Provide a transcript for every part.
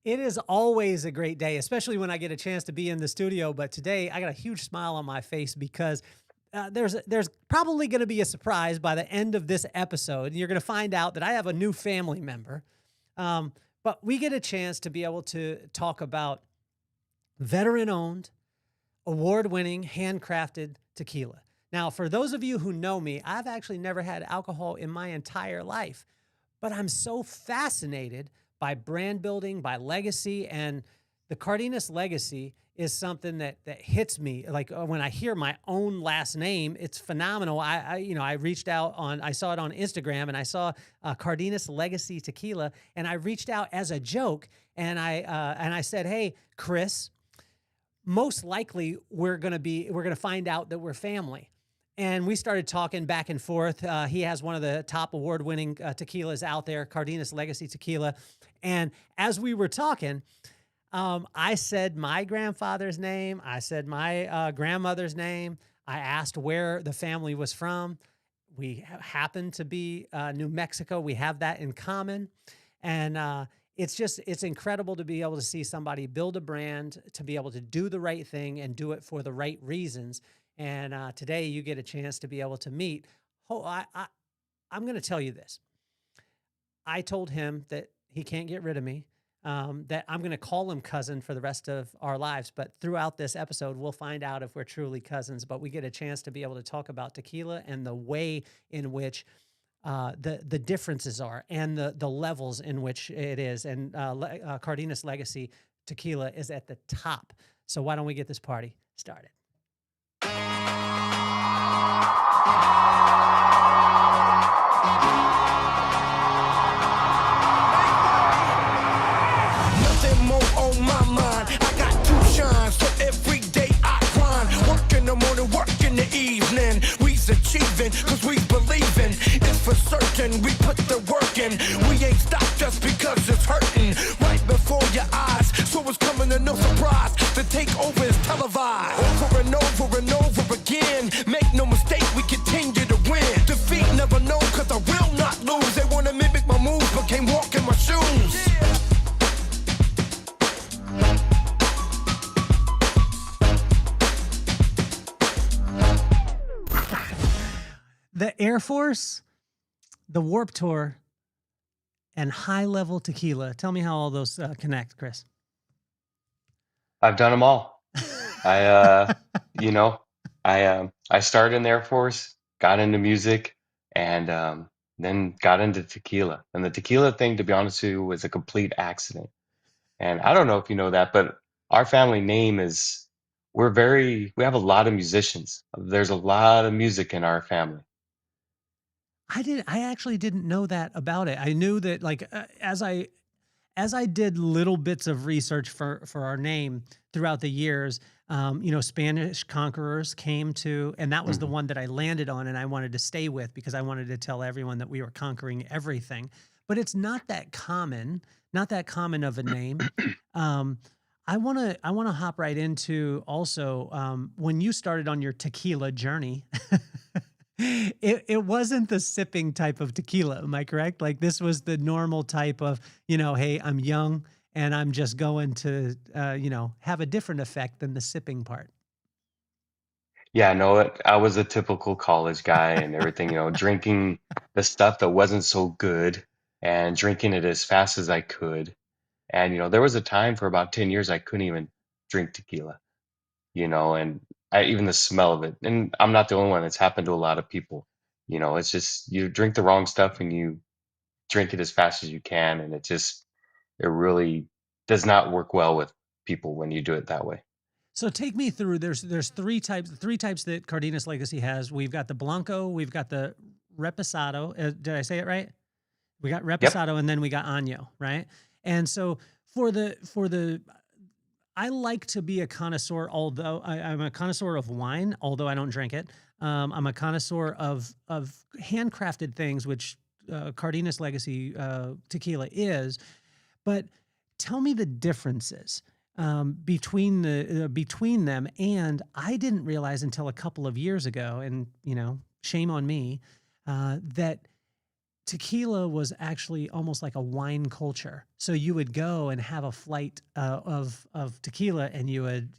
It is always a great day, especially when I get a chance to be in the studio. But today I got a huge smile on my face because there's probably going to be a surprise by the end of this episode. You're going to find out that I have a new family member. But we get a chance to be able to talk about veteran owned, award winning, handcrafted tequila. Now, for those of you who know me, I've actually never had alcohol in my entire life, but I'm so fascinated by brand building, by legacy, and the Cardenas legacy is something that hits me. Like when I hear my own last name, it's phenomenal. I reached out I saw it on Instagram, and I saw Cardenas Legacy Tequila, and I reached out as a joke, and I said, "Hey, Chris, most likely we're gonna find out that we're family." And we started talking back and forth. He has one of the top award-winning tequilas out there, Cardenas Legacy Tequila. And as we were talking, I said my grandfather's name. I said my grandmother's name. I asked where the family was from. We happen to be New Mexico. We have that in common. And it's incredible to be able to see somebody build a brand, to be able to do the right thing and do it for the right reasons. And today you get a chance to be able to meet. I'm going to tell you this. I told him that he can't get rid of me, that I'm going to call him cousin for the rest of our lives. But throughout this episode, we'll find out if we're truly cousins. But we get a chance to be able to talk about tequila and the way in which the differences are and the levels in which it is. And Cardenas Legacy Tequila is at the top. So why don't we get this party started? Nothing more on my mind. I got two shines, so every day I grind. Work in the morning, work in the evening. We's achieving, cause we believing. It's for certain, we put the work in. We ain't stopped just because it's hurting. Right before your eyes, so it's coming to no surprise. The takeover is televised. Over and over and over again. Make no mistake, we continue to win. Defeat never know, cause I will not lose. They wanna mimic my moves, but can't walk in my shoes. The Air Force, the Warp Tour, and high-level tequila. Tell me how all those connect, Chris. I've done them all. I, I started in the Air Force, got into music, and then got into tequila. And the tequila thing, to be honest with you, was a complete accident. And I don't know if you know that, but our family name is, we have a lot of musicians. There's a lot of music in our family. I actually didn't know that about it. I knew that, like, as I did little bits of research for our name throughout the years, Spanish conquerors came to, and that was the one that I landed on and I wanted to stay with because I wanted to tell everyone that we were conquering everything. But it's not that common of a name. I want to hop right into also when you started on your tequila journey. It wasn't the sipping type of tequila, am I correct? Like this was the normal type of, hey, I'm young and I'm just going to, have a different effect than the sipping part. Yeah, no, I was a typical college guy and everything, drinking the stuff that wasn't so good and drinking it as fast as I could. And, there was a time for about 10 years I couldn't even drink tequila, and even the smell of it. And I'm not the only one. It's happened to a lot of people. It's just you drink the wrong stuff and you drink it as fast as you can. And it really does not work well with people when you do it that way. So take me through, there's three types that Cardenas Legacy has. We've got the Blanco, we've got the Reposado. Did I say it right? We got Reposado, yep. And then we got Año, right? And so for the I like to be a connoisseur, although I'm a connoisseur of wine, although I don't drink it. I'm a connoisseur of handcrafted things, which Cardenas Legacy tequila is. But tell me the differences between them. And I didn't realize until a couple of years ago, and shame on me, that tequila was actually almost like a wine culture. So you would go and have a flight of tequila, and you would,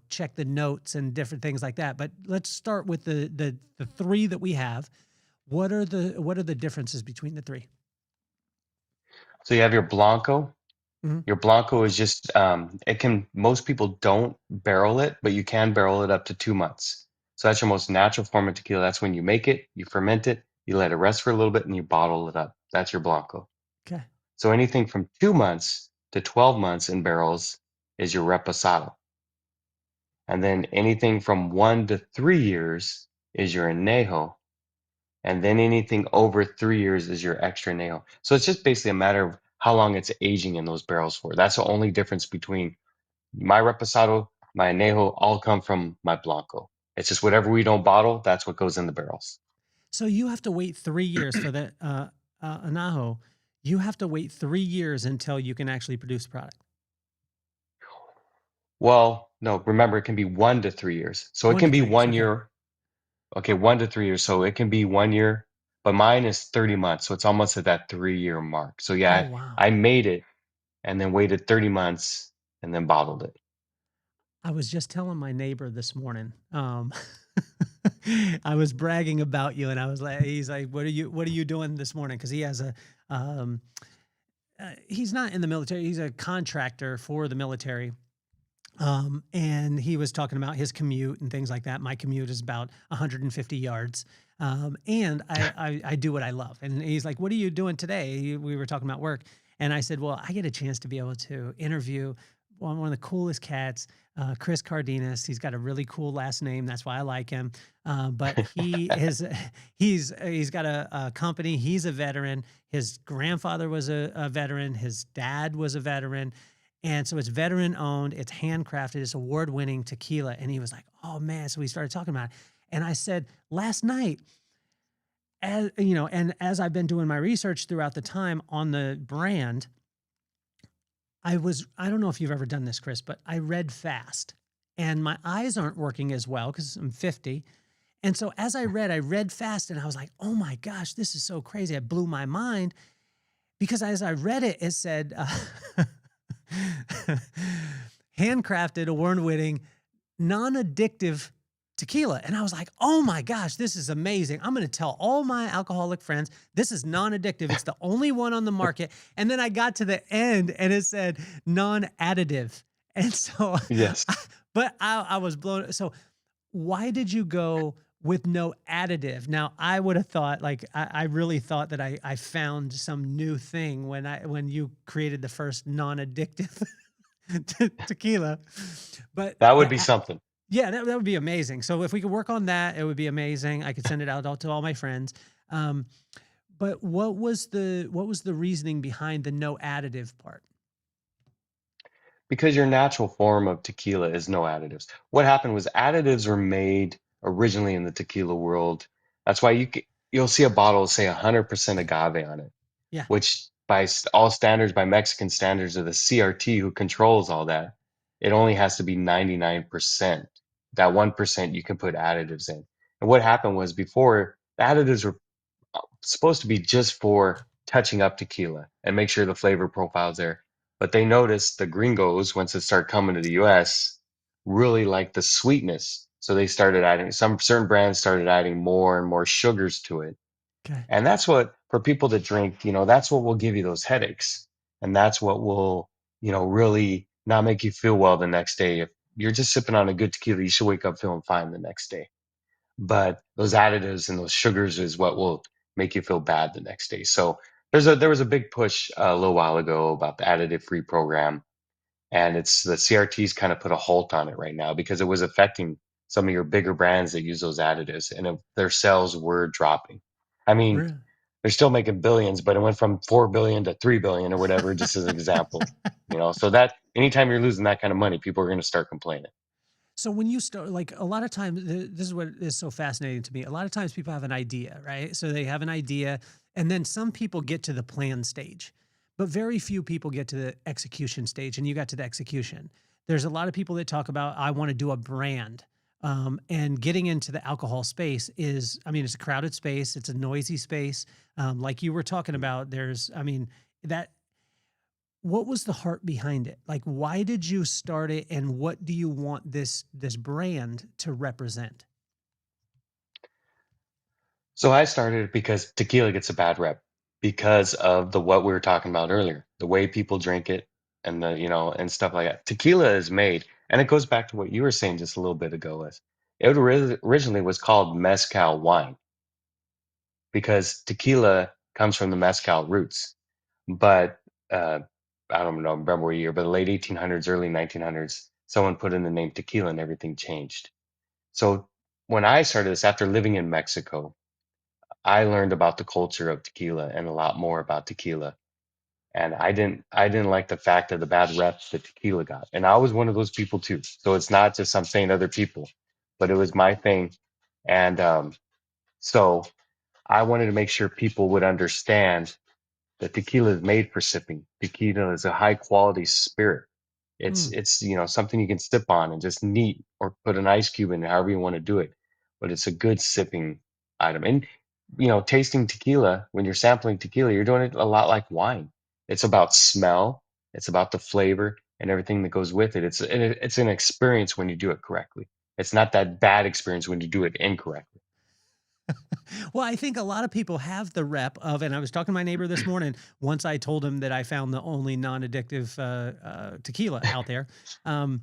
check the notes and different things like that. But let's start with the three that we have. What are the differences between the three? So you have your Blanco. Mhm. Your Blanco is just most people don't barrel it, but you can barrel it up to 2 months. So that's your most natural form of tequila. That's when you make it, you ferment it, you let it rest for a little bit, and you bottle it up. That's your Blanco. Okay. So anything from 2 months to 12 months in barrels is your Reposado. And then anything from 1 to 3 years is your Añejo. And then anything over 3 years is your extra nail. So it's just basically a matter of how long it's aging in those barrels for. That's the only difference between my Reposado, my Añejo, all come from my Blanco. It's just whatever we don't bottle, that's what goes in the barrels. So you have to wait 3 years for the anaho. You have to wait 3 years until you can actually produce product. Well, no, remember it can be 1 to 3 years. So it One to can be three years. one Okay. year. Okay, 1 to 3 years. So it can be 1 year, but mine is 30 months. So it's almost at that 3 year mark. So Oh yeah, wow. I made it and then waited 30 months and then bottled it. I was just telling my neighbor this morning. I was bragging about you, and I was like, he's like, "What are you doing this morning?" Because he has um, he's not in the military. He's a contractor for the military. And he was talking about his commute and things like that. My commute is about 150 yards. And I do what I love. And he's like, "What are you doing today?" We were talking about work. And I said, "Well, I get a chance to be able to interview one of the coolest cats, Chris Cardenas. He's got a really cool last name. That's why I like him. But he is, he's got a company. He's a veteran. His grandfather was a veteran. His dad was a veteran. And so it's veteran owned, it's handcrafted, it's award winning tequila." And he was like, "Oh man." So we started talking about it. And I said, last night, and as I've been doing my research throughout the time on the brand, I don't know if you've ever done this, Chris, but I read fast and my eyes aren't working as well because I'm 50. And so as I read fast, and I was like, "Oh my gosh, this is so crazy." It blew my mind because as I read it, it said, handcrafted, award-winning, non-addictive tequila. And I was like, "Oh my gosh, this is amazing. I'm going to tell all my alcoholic friends this is non-addictive. It's the only one on the market." And then I got to the end and it said non-additive. And so, Yes. but I was blown. So why did you go with no additive? Now, I would have thought, like, I really thought that I found some new thing when you created the first non-addictive tequila, but That would be something. yeah, that would be amazing. So if we could work on that, it would be amazing. I could send it out to all my friends. Um, but what was the reasoning behind the no additive part? Because your natural form of tequila is no additives. What happened was additives were made originally in the tequila world. That's why you'll see a bottle say 100% agave on it, Yeah. which by all standards, by Mexican standards of the CRT who controls all that, it only has to be 99%. That 1% you can put additives in. And what happened was before, the additives were supposed to be just for touching up tequila and make sure the flavor profile's there. But they noticed the gringos, once it started coming to the US, really liked the sweetness. So they started adding, some certain brands started adding more and more sugars to it. Okay. And that's what, for people that drink, that's what will give you those headaches. And that's what will, really not make you feel well the next day. If you're just sipping on a good tequila, you should wake up feeling fine the next day. But those additives and those sugars is what will make you feel bad the next day. So there was a big push a little while ago about the additive free program, and it's the CRTs kind of put a halt on it right now because it was affecting some of your bigger brands that use those additives, and their sales were dropping. I mean, Really? they're still making billions, but it went from 4 billion to 3 billion or whatever, just as an example. So that anytime you're losing that kind of money, people are going to start complaining. So when you start, like, a lot of times, this is what is so fascinating to me. A lot of times people have an idea, right? So they have an idea, and then some people get to the plan stage, but very few people get to the execution stage. And you got to the execution. There's a lot of people that talk about, "I want to do a brand." And getting into the alcohol space is, I mean, it's a crowded space, it's a noisy space. Like you were talking about, there's, I mean, that, what was the heart behind it? Like, why did you start it, and what do you want this brand to represent? So I started it because tequila gets a bad rep because of the what we were talking about earlier, the way people drink it and the, and stuff like that. Tequila is made, and it goes back to what you were saying just a little bit ago, was it originally was called mezcal wine because tequila comes from the mezcal roots. But I don't know, remember what year, but the late 1800s, early 1900s, someone put in the name tequila and everything changed. So when I started this after living in Mexico, I learned about the culture of tequila and a lot more about tequila. And I didn't like the fact of the bad reps that tequila got. And I was one of those people too. So it's not just I'm saying other people, but it was my thing. And so I wanted to make sure people would understand that tequila is made for sipping. Tequila is a high quality spirit. It's Mm. it's something you can sip on and just neat or put an ice cube in, however you want to do it. But it's a good sipping item. And tasting tequila, when you're sampling tequila, you're doing it a lot like wine. It's about smell, it's about the flavor and everything that goes with it. It's an experience when you do it correctly. It's not that bad experience when you do it incorrectly. Well, I think a lot of people have the rep of, and I was talking to my neighbor this morning. Once I told him that I found the only non-addictive tequila out there. Um,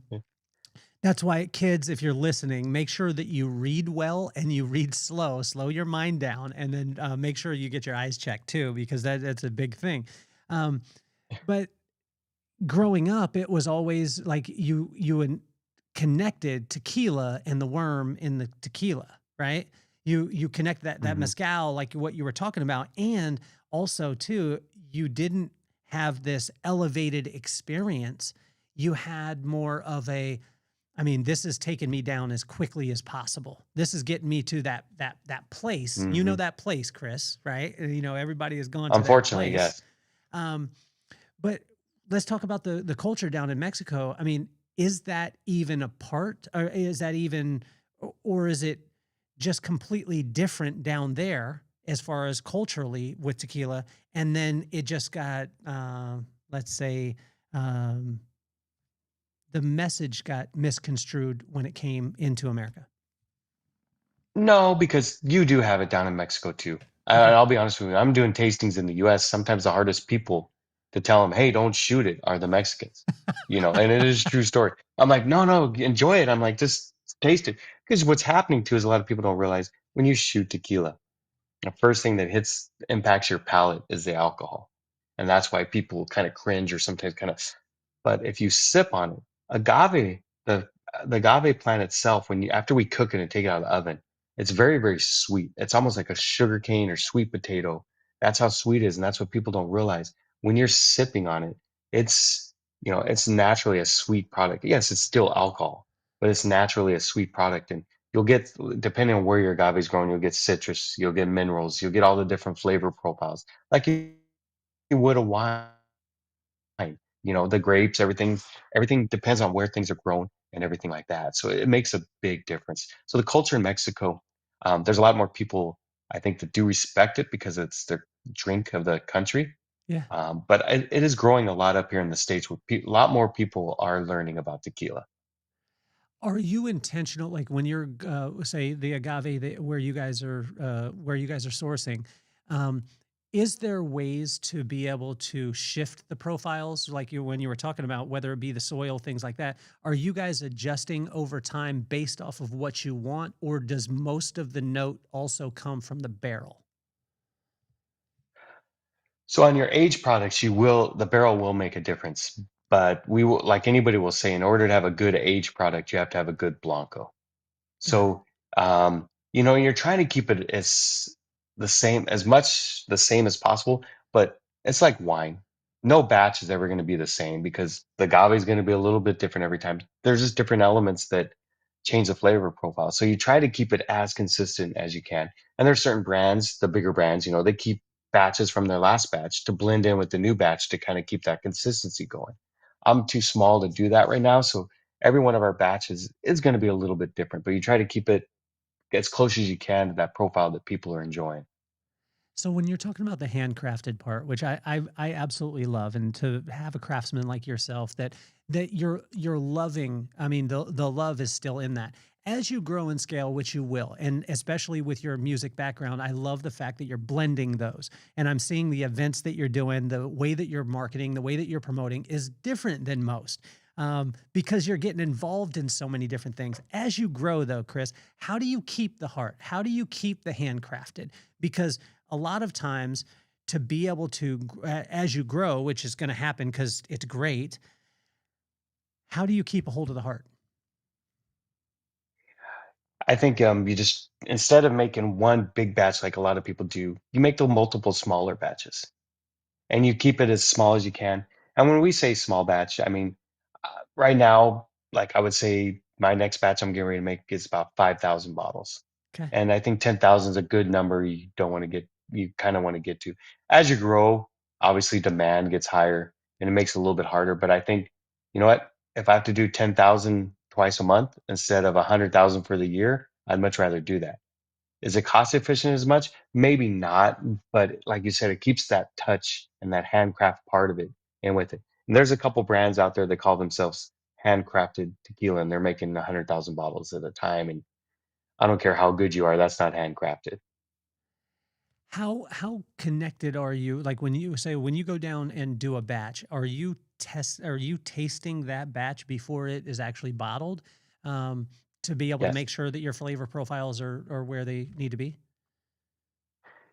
that's why, kids, if you're listening, make sure that you read well and you read slow. Slow your mind down, and then make sure you get your eyes checked too, because that's a big thing. Um, but growing up, it was always like connected tequila and the worm in the tequila, right? You connect that Hmm. mezcal, like what you were talking about, and also too, you didn't have this elevated experience. You had more of a, I mean, this is taking me down as quickly as possible. This is getting me to that place. You know Hmm. that place, Chris, right? Everybody has gone to that Unfortunately, place. yes. Um, but let's talk about the culture down in Mexico. I mean, is that even a part, or is that even, or is it just completely different down there as far as culturally with tequila? And then it just got, let's say, um, the message got misconstrued when it came into America. No, because you do have it down in Mexico too. Okay. I'll be honest with you. I'm doing tastings in the U.S. Sometimes the hardest people to tell them, "Hey, don't shoot it," are the Mexicans. And it is a true story. I'm like, "No, no, enjoy it." I'm like, "Just taste it," because what's happening too is a lot of people don't realize when you shoot tequila, the first thing that impacts your palate is the alcohol, and that's why people kind of cringe or sometimes kind of. But if you sip on it, agave, the agave plant itself, when you after we cook it and take it out of the oven, it's very, very sweet. It's almost like a sugar cane or sweet potato. That's how sweet it is, and that's what people don't realize. When you're sipping on it, it's naturally a sweet product. Yes, it's still alcohol, but it's naturally a sweet product. And you'll get, depending on where your agave is grown, you'll get citrus, you'll get minerals, you'll get all the different flavor profiles, like you would a wine. The grapes, everything depends on where things are grown and everything like that. So it makes a big difference. So the culture in Mexico, there's a lot more people, I think, that do respect it because it's their drink of the country. Yeah. But it is growing a lot up here in the States where a lot more people are learning about tequila. Are you intentional, like when you're, say, the agave that where you guys are sourcing? Um, is there ways to be able to shift the profiles, like when you were talking about whether it be the soil, things like that? Are you guys adjusting over time based off of what you want, or does most of the note also come from the barrel? So on your aged products, the barrel will make a difference. But we will, like anybody will say, in order to have a good aged product, you have to have a good Blanco. Got it. So, you're trying to keep it as much the same as possible, but it's like wine. No batch is ever going to be the same because the agave is going to be a little bit different every time. There's just different elements that change the flavor profile. So you try to keep it as consistent as you can. And there's certain brands, the bigger brands, they keep batches from their last batch to blend in with the new batch to kind of keep that consistency going. I'm too small to do that right now, so every one of our batches is going to be a little bit different, but you try to keep it as close as you can to that profile that people are enjoying. So when you're talking about the handcrafted part, which I absolutely love, and to have a craftsman like yourself that you're loving, I mean the love is still in that. As you grow and scale, which you will, and especially with your music background, I love the fact that you're blending those. And I'm seeing the events that you're doing, the way that you're marketing, the way that you're promoting is different than most. Because you're getting involved in so many different things. As you grow, though, Chris, how do you keep the heart? How do you keep the handcrafted? Because a lot of times to be able to, as you grow, which is going to happen because it's great, how do you keep a hold of the heart? I think you just, instead of making one big batch like a lot of people do, you make the multiple smaller batches and you keep it as small as you can. And when we say small batch, I mean, right now, like I would say my next batch I'm getting ready to make is about 5,000 bottles. Okay. And I think 10,000 is a good number you don't want to get, you kind of want to get to. As you grow, obviously demand gets higher and it makes it a little bit harder. But I think, you know what? If I have to do 10,000 twice a month instead of 100,000 for the year, I'd much rather do that. Is it cost efficient as much? Maybe not, but like you said, it keeps that touch and that handcraft part of it in with it. And there's a couple brands out there that call themselves handcrafted tequila, and they're making 100,000 bottles at a time. And I don't care how good you are, that's not handcrafted. How connected are you? Like when you say when you go down and do a batch, are you tasting that batch before it is actually bottled, um, to be able to Yes, make sure that your flavor profiles are where they need to be?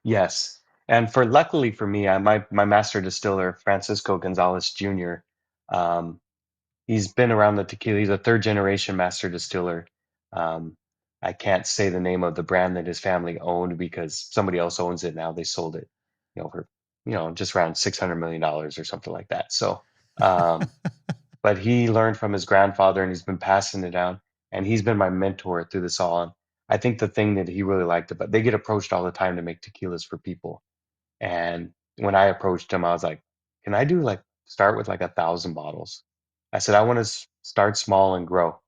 yes. And for luckily for me, my master distiller, Francisco Gonzalez Jr. Um, he's been around the tequila. He's a third generation master distiller. Um, I can't say the name of the brand that his family owned because somebody else owns it now. They sold it, for just around $600 million or something like that. So, um, but he learned from his grandfather and he's been passing it down. And he's been my mentor through this all. And I think the thing that he really liked about, they get approached all the time to make tequilas for people. And when I approached him, I was like, can I do like start with like 1,000 bottles? I said, I want to start small and grow.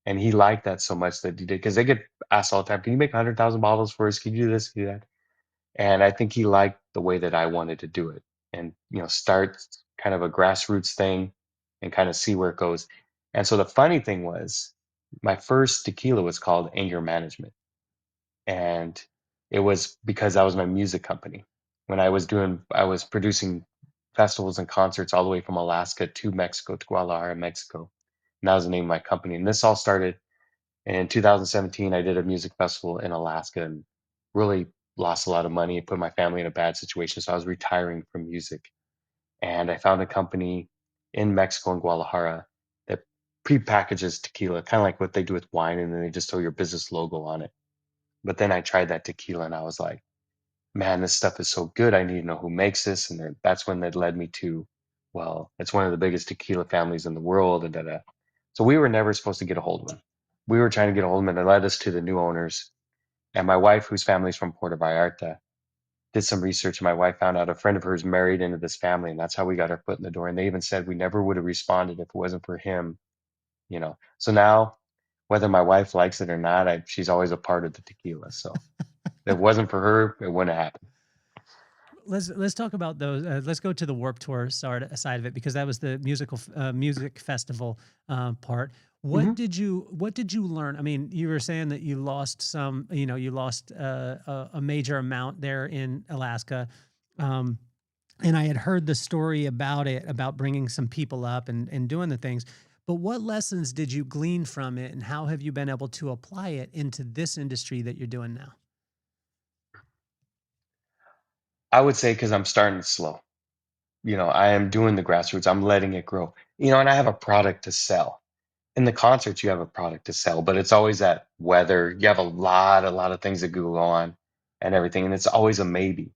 And he liked that so much that he did because they get asked all the time, can you make 100,000 bottles for us? Can you do this, can you do that? And I think he liked the way that I wanted to do it and, start kind of a grassroots thing and kind of see where it goes. And so the funny thing was, my first tequila was called Anger Management, and it was because that was my music company. When I was producing festivals and concerts all the way from Alaska to Mexico, to Guadalajara, Mexico. And that was the name of my company. And this all started in 2017. I did a music festival in Alaska and really lost a lot of money. It put my family in a bad situation. So I was retiring from music. And I found a company in Mexico in Guadalajara that pre-packages tequila, kind of like what they do with wine, and then they just throw your business logo on it. But then I tried that tequila and I was like, man, this stuff is so good. I need to know who makes this. And then that's when that led me to, well, it's one of the biggest tequila families in the world. And da-da. So we were never supposed to get a hold of them. We were trying to get a hold of them, and it led us to the new owners. And my wife, whose family's from Puerto Vallarta, did some research. And my wife found out a friend of hers married into this family. And that's how we got our foot in the door. And they even said we never would have responded if it wasn't for him. So now, whether my wife likes it or not, she's always a part of the tequila. So if it wasn't for her, it wouldn't have happened. Let's talk about those. Let's go to the Warp Tour side of it because that was the music festival part. Mhm. What did you learn? I mean, you were saying that you lost some. You lost a major amount there in Alaska, um, and I had heard the story about it, about bringing some people up and doing the things. But what lessons did you glean from it, and how have you been able to apply it into this industry that you're doing now? I would say because I'm starting slow. I am doing the grassroots. I'm letting it grow. And I have a product to sell. In the concerts, you have a product to sell, but it's always that weather. You have a lot of things that go on and everything, and it's always a maybe.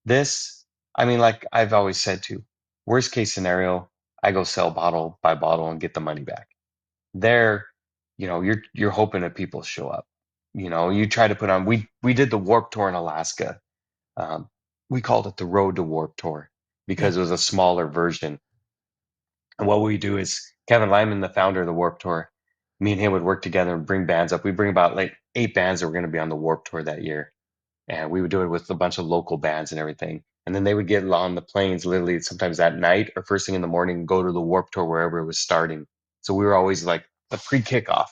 This, I mean, like I've always said too, worst case scenario, I go sell bottle by bottle and get the money back. There, you're hoping that people show up. You try to put on. We did the Warp Tour in Alaska. Um, we called it the Road to Warp Tour Yeah. because it was a smaller version. And what we do is Kevin Lyman, the founder of the Warp Tour, me and him would work together and bring bands up. We bring about like 8 bands that were going to be on the Warp Tour that year, and we would do it with a bunch of local bands and everything. And then they would get on the planes literally sometimes at night or first thing in the morning and go to the Warp Tour wherever it was starting. So we were always like the pre-kickoff,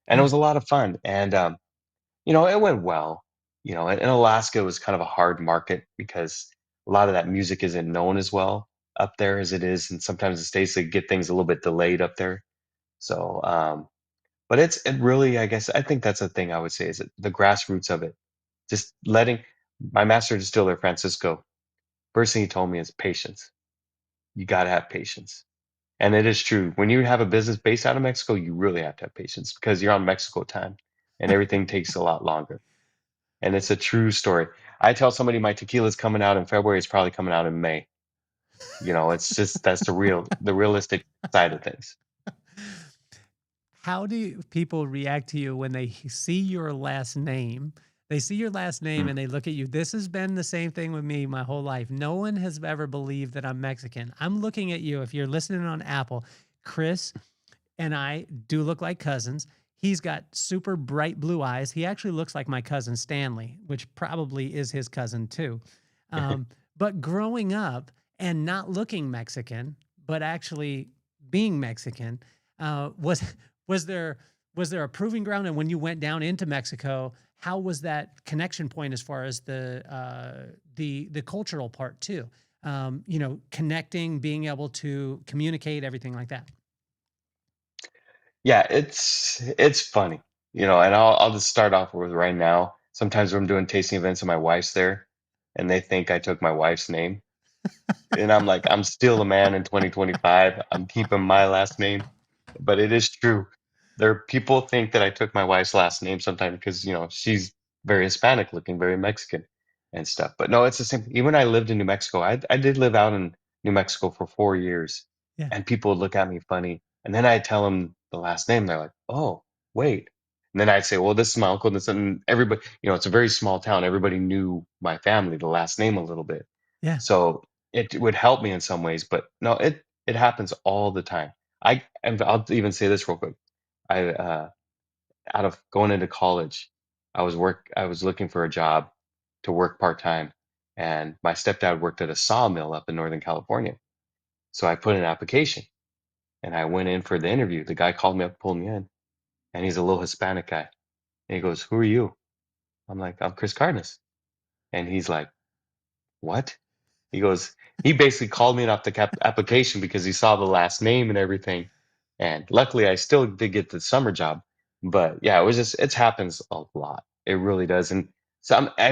and it Yeah. was a lot of fun. And it went well. In Alaska, it was kind of a hard market because a lot of that music isn't known as well up there as it is, and sometimes the states they get things a little bit delayed up there. So, but it really, I guess, I think that's the thing I would say is that the grassroots of it, just letting my master distiller Francisco. First thing he told me is patience. You got to have patience. And it is true. When you have a business based out of Mexico, you really have to have patience because you're on Mexico time and everything takes a lot longer. And it's a true story. I tell somebody my tequila is coming out in February, it's probably coming out in May. It's just that's the realistic side of things. How do people react to you when they see your last name? They see your last name Mm, and they look at you. This has been the same thing with me my whole life. No one has ever believed that I'm Mexican. I'm looking at you. If you're listening on Apple, Chris and I do look like cousins. He's got super bright blue eyes. He actually looks like my cousin Stanley, which probably is his cousin too. Um, but growing up and not looking Mexican, but actually being Mexican, was was there was there a proving ground? And when you went down into Mexico, how was that connection point as far as the cultural part too? Connecting, being able to communicate, everything like that. yeah, it's funny, and I'll just start off with right now. Sometimes when I'm doing tasting events and my wife's there, and they think I took my wife's name, and I'm like, I'm still a man in 2025. I'm keeping my last name, but it is true. People think that I took my wife's last name sometimes because she's very Hispanic looking, very Mexican and stuff. But no, it's the same. Even when I lived in New Mexico, I did live out in New Mexico for 4 years, Yeah, and people would look at me funny, and then I tell them the last name. They're like, "Oh, wait." And then I'd say, "Well, this is my uncle." And everybody, it's a very small town. Everybody knew my family, the last name a little bit. yeah. So it would help me in some ways, but no, it happens all the time. And I'll even say this real quick. I Out of going into college, I was looking for a job to work part-time, and my stepdad worked at a sawmill up in Northern California. So I put in an application and I went in for the interview. The guy called me up, pulled me in, and he's a little Hispanic guy. And he goes, "Who are you?" I'm like, "I'm Chris Cardenas." And he's like, "What?" He goes, he basically called me off the application because he saw the last name and everything. And luckily, I still did get the summer job. But yeah, it happens a lot. It really does. And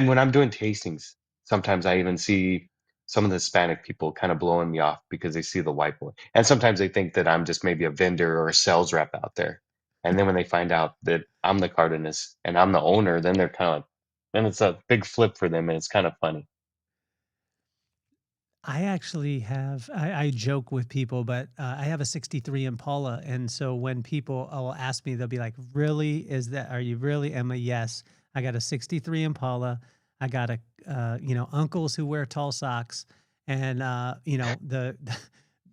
when I'm doing tastings, sometimes I even see some of the Hispanic people kind of blowing me off because they see the white boy. And sometimes they think that I'm just maybe a vendor or a sales rep out there. And then when they find out that I'm the Cardenas and I'm the owner, then they're kind of like, then it's a big flip for them and it's kind of funny. I actually have, I joke with people, but I have a 63 Impala. And so when people will ask me, they'll be like, really? Are you really? I'm a yes. I got a 63 Impala. I got uncles who wear tall socks. And, the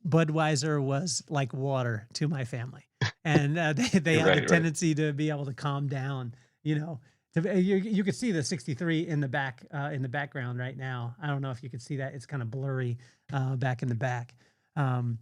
Budweiser was like water to my family. And they have the Right, right. tendency to be able to calm down, you know, you could see the 63 in the background right now. I don't know if you could see that. It's kind of blurry back in the back. Um,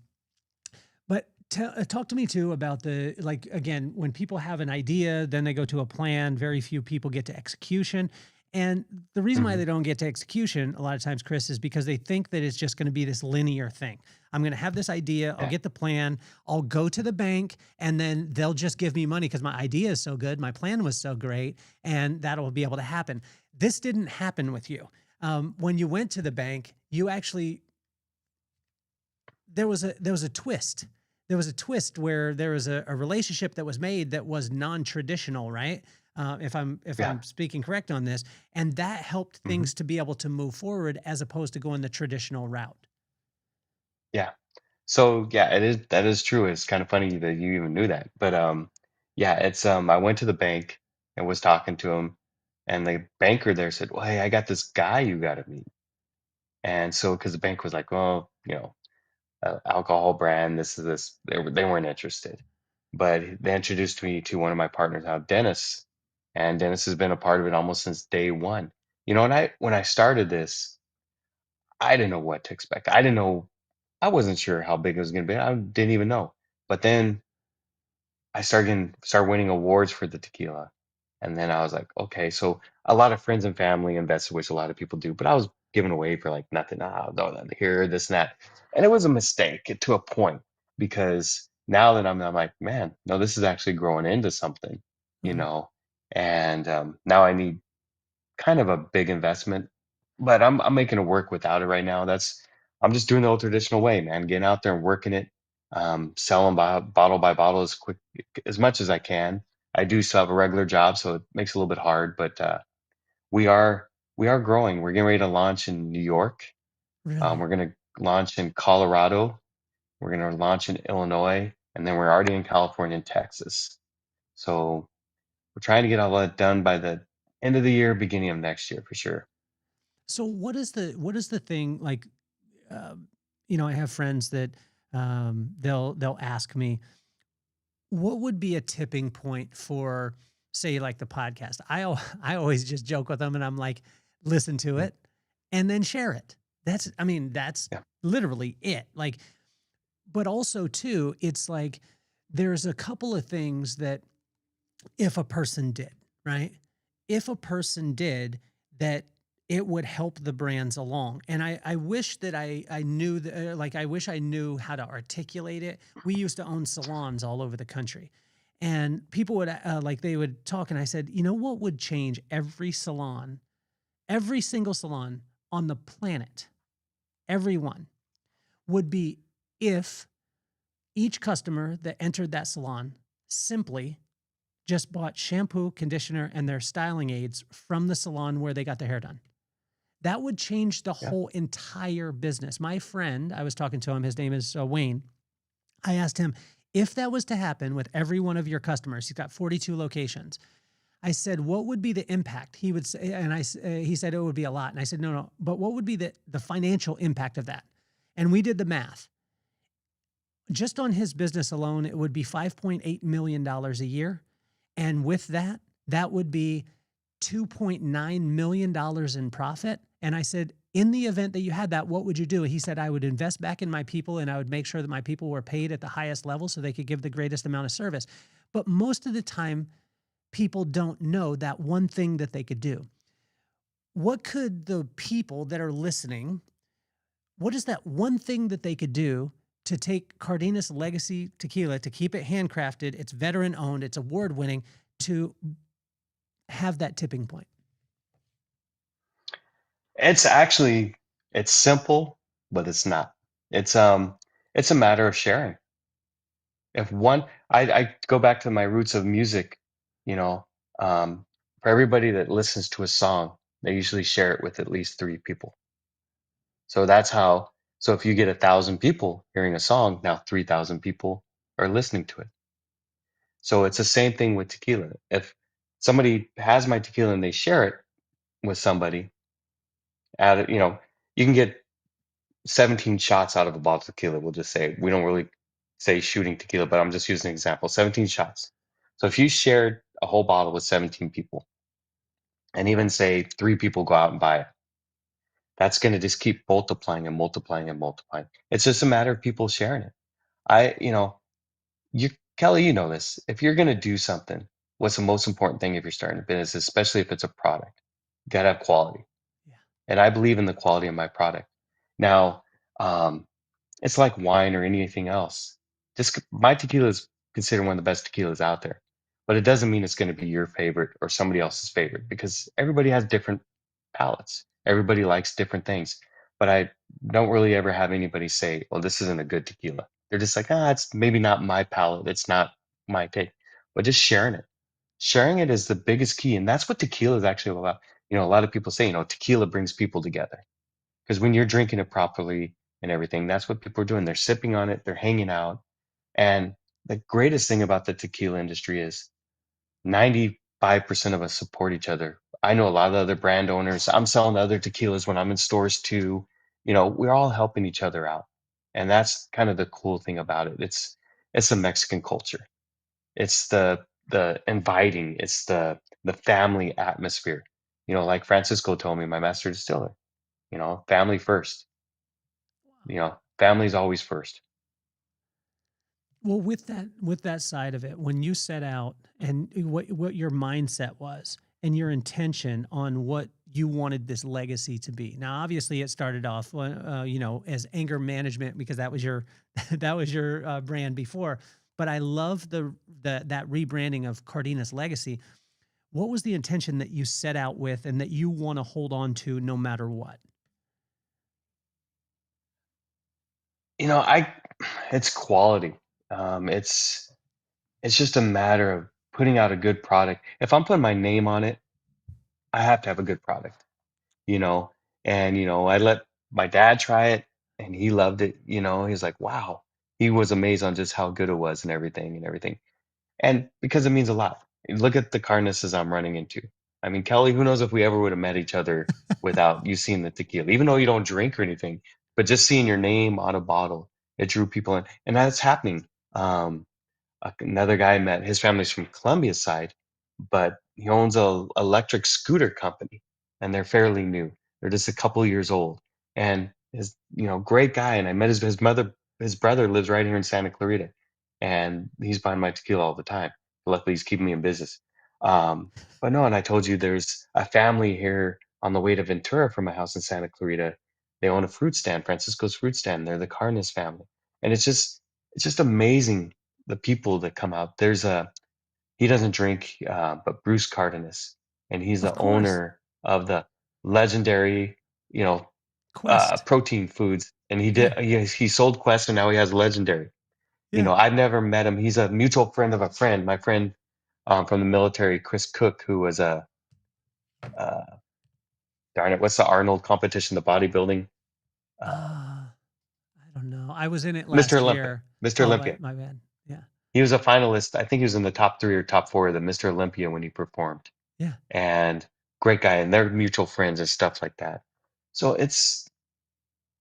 but talk to me too about like, again, when people have an idea, then they go to a plan. Very few people get to execution. And the reason why Mhm. they don't get to execution a lot of times, Chris, is because they think that it's just going to be this linear thing. I'm going to have this idea. I'll Yeah. get the plan. I'll go to the bank and then they'll just give me money because my idea is so good. My plan was so great. And that'll be able to happen. This didn't happen with you. When you went to the bank, you actually there was a twist. There was a twist where there was a relationship that was made that was non-traditional, right? If I'm Yeah. speaking correct on this, and that helped Mhm. things to be able to move forward as opposed to going the traditional route. Yeah. So yeah, that is true. It's kind of funny that you even knew that. But yeah, it's I went to the bank and was talking to him, and the banker there said, "Well, hey, I got this guy you got to meet." And so because the bank was like, "Oh, alcohol brand, this is this," they weren't interested. but they introduced me to one of my partners now, Dennis, and Dennis has been a part of it almost since day one. And when I started this, I didn't know what to expect. I wasn't sure how big it was going to be. I didn't even know. But then I start winning awards for the tequila. And then I was like, okay, so a lot of friends and family invested, which a lot of people do, but I was giving away for like nothing. No, here, this and that. And it was a mistake to a point because now that I'm like, man, no, this is actually growing into something, you Mhm. know, and now I need kind of a big investment, but I'm making it work without it right now. I'm just doing the old traditional way, man, getting out there and working it, selling by bottle as quick as much as I can. I do still have a regular job, so it makes it a little bit hard, but we are we are growing. We're getting ready to launch in New York. Really? We're going to launch in Colorado. We're going to launch in Illinois, and then we're already in California and Texas. So we're trying to get all that done by the end of the year, beginning of next year for sure. So what is the thing like? Um, I have friends that they'll ask me, what would be a tipping point for, say, like the podcast? I always just joke with them, and I'm like, listen to Mm. it, and then share it. That's Yeah. literally it. Like, but also too, it's like there's a couple of things that if a person did, right? If a person did that, it would help the brands along. And I wish that I knew that, like, I wish I knew how to articulate it. We used to own salons all over the country. And people would, like, they would talk, and I said, you know what would change every salon, every single salon on the planet, everyone, would be if each customer that entered that salon simply just bought shampoo, conditioner, and their styling aids from the salon where they got their hair done. That would change the Yeah. whole entire business. My friend, I was talking to him, his name is Wayne. I asked him, if that was to happen with every one of your customers, he's got 42 locations. I said, what would be the impact? He would say, and he said it would be a lot. And I said, no, no, but what would be the financial impact of that? And we did the math. Just on his business alone, it would be $5.8 million a year. And with that, that would be $2.9 million in profit. And I said, in the event that you had that, what would you do? He said, I would invest back in my people, and I would make sure that my people were paid at the highest level so they could give the greatest amount of service. But most of the time, people don't know that one thing that they could do. What could the people that are listening, what is that one thing that they could do to take Cardenas Legacy Tequila, to keep it handcrafted, it's veteran owned, it's award winning, to have that tipping point? It's simple, but it's not. It's a matter of sharing. If one I go back to my roots of music, you know, for everybody that listens to a song, they usually share it with at least three people. So so if you get 1,000 people hearing a song, now 3,000 people are listening to it. So it's the same thing with tequila. If somebody has my tequila and they share it with somebody, you can get 17 shots out of a bottle of tequila. We'll just say we don't really say shooting tequila, but I'm just using an example. 17 shots. So if you shared a whole bottle with 17 people, and even say three people go out and buy it, that's going to just keep multiplying and multiplying and multiplying. It's just a matter of people sharing it. I, you know, you Kelly, you know this. If you're going to do something, what's the most important thing if you're starting a business, especially if it's a product? You got to have quality, Yeah. and I believe in the quality of my product. Now, um, it's like wine or anything else. My tequila is considered one of the best tequilas out there, but it doesn't mean it's going to be your favorite or somebody else's favorite because everybody has different palates. Everybody likes different things. But I don't really ever have anybody say, "Well, this isn't a good tequila." They're just like, "Ah, it's maybe not my palate. It's not my take." But just sharing it. Sharing it is the biggest key, and that's what tequila is actually all about. A lot of people say, tequila brings people together. Because when you're drinking it properly and everything, that's what people are doing. They're sipping on it, they're hanging out. And the greatest thing about the tequila industry is 95% of us support each other. I know a lot of the other brand owners. I'm selling other tequilas when I'm in stores too. We're all helping each other out. And that's kind of the cool thing about it. It's the Mexican culture. It's the inviting. It's the family atmosphere. Like Francisco told me, my master distiller. Family first. Family's always first. Well, with that side of it, when you set out and what your mindset was and your intention on what you wanted this legacy to be. Now, obviously, it started off, as anger management because that was your that was your brand before. But I love that rebranding of Cardenas Legacy. What was the intention that you set out with and that you want to hold on to no matter what? I it's quality. It's just a matter of putting out a good product. If I'm putting my name on it, I have to have a good product, you know. And I let my dad try it, and he loved it. He's like, wow, he was amazed on just how good it was and everything and everything. And because it means a lot. Look at the carnesses I'm running into. I mean, Kelly, who knows if we ever would have met each other without you seeing the tequila, even though you don't drink or anything, but just seeing your name on a bottle, it drew people in. And that's happening. Another guy I met, his family's from Columbia side, but he owns a electric scooter company, and they're fairly new. They're just a couple years old, and great guy. And I met his brother lives right here in Santa Clarita, and he's buying my tequila all the time. Luckily, he's keeping me in business. Um, but no, and I told you there's a family here on the way to Ventura from my house in Santa Clarita. They own a fruit stand, Francisco's Fruit Stand. They're the Carnes family, and it's just amazing the people that come out. He doesn't drink, but Bruce Cardenas, and he's Of the course, owner of the legendary, you know, Quest. protein foods. And Yeah, he sold Quest, and now he has Legendary. yeah. I've never met him. He's a mutual friend of a friend. My friend from the military, Chris Cook, who was uh, darn it, what's the Arnold competition, the bodybuilding? Uh, I don't know. I was in it Mr. last Olympia. year. Mr. Oh, Olympia. my bad. Yeah, He was a finalist. I think he was in the top three or top four of the Mr. Olympia when he performed. yeah. And great guy, and they're mutual friends and stuff like that. So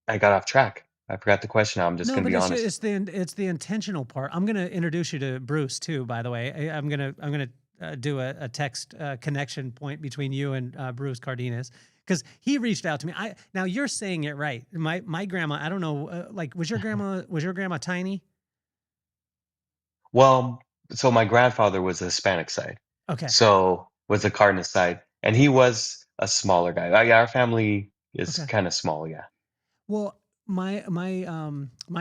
I got off track. I forgot the question. I'm just No, going to but be honest. it's the intentional part. I'm gonna introduce you to Bruce too. By the way, I'm gonna do a text connection point between you and Bruce Cardenas because he reached out to me. Now you're saying it right. My grandma. I don't know. Like, was your grandma tiny? Well, so my grandfather was the Hispanic side, Okay. so was the Cardinal side, and he was a smaller guy. Yeah, our family is Okay. kind of small. Yeah. Well, my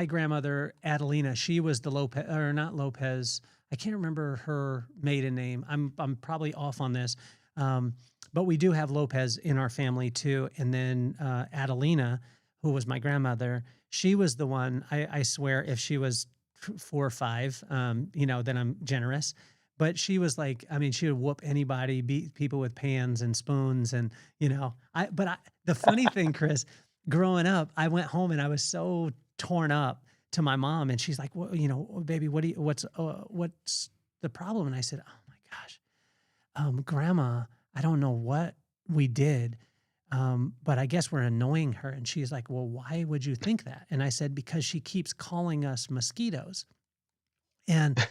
grandmother Adelina, she was the Lopez or not Lopez. I can't remember her maiden name. I'm probably off on this. Um, but we do have Lopez in our family too. And then Adelina, who was my grandmother, she was the one. I swear, if she was 4 or 5, then I'm generous. But she was like, I mean, she would whoop anybody, beat people with pans and spoons, and the funny thing, Chris, growing up, I went home and I was so torn up to my mom, and she's like, "Well, baby, what's the problem?" And I said, "Oh my gosh, Grandma, I don't know what we did, but I guess we're annoying her." And she's like, "Well, why would you think that?" And I said, "Because she keeps calling us mosquitoes." And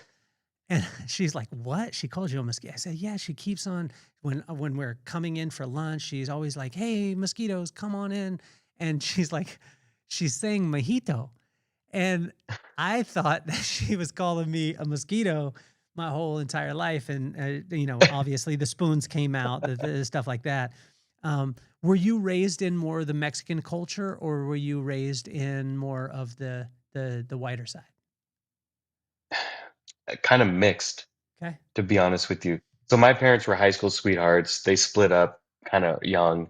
she's like, "What? She calls you a mosquito?" I said, "Yeah, she keeps on when we're coming in for lunch, she's always like, 'Hey, mosquitoes, come on in.'" And she's saying mojito. And I thought that she was calling me a mosquito my whole entire life. And obviously the spoons came out, the stuff like that. Were you raised in more of the Mexican culture, or were you raised in more of the whiter side? Kind of mixed, Okay. to be honest with you. So my parents were high school sweethearts. They split up kind of young.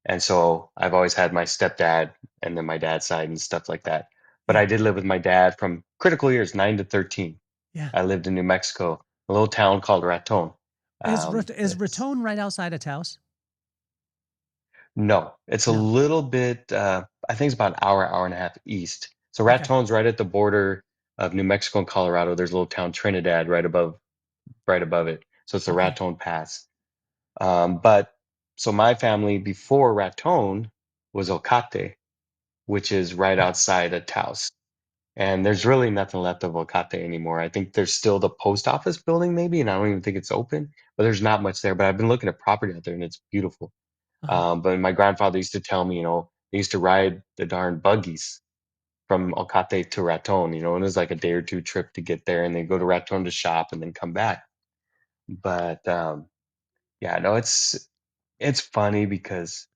And so I've always had my stepdad and then my dad's side and stuff like that. But Yeah. I did live with my dad from critical years, 9 to 13. Yeah. I lived in New Mexico, a little town called Raton. Is It's Raton right outside of Taos? No, it's a No. little bit, I think it's about an hour and a half east. So Okay. Raton's right at the border of New Mexico and Colorado. There's a little town Trinidad right above it. So it's the Okay. Raton Pass. But so my family before Raton was Ocate, which is right outside of Taos. and there's really nothing left of Ocate anymore. I think there's still the post office building maybe, and I don't even think it's open, but there's not much there. But I've been looking at property out there and it's beautiful. Uh-huh. But my grandfather used to tell me, they used to ride the darn buggies from Ocate to Raton, and it was like a day or two trip to get there and then go to Raton to shop and then come back. But yeah, no, it's funny because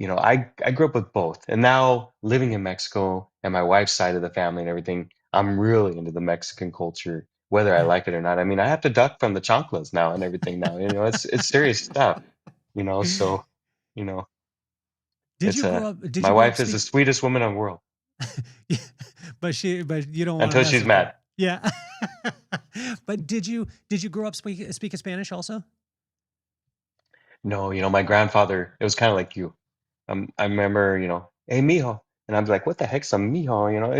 I grew up with both. And now living in Mexico and my wife's side of the family and everything, I'm really into the Mexican culture, whether I Yeah. like it or not. I mean, I have to duck from the chanclas now and everything now. It's serious stuff, so, you know, Did it's you grow up? Did my you grow up wife is the speak? sweetest woman in the world Yeah, but you don't want to until mess she's with her. mad. Yeah. But did you grow up speaking Spanish also? No, my grandfather, it was kind of like you. I remember, hey, mijo. And I'm like, what the heck's a mijo?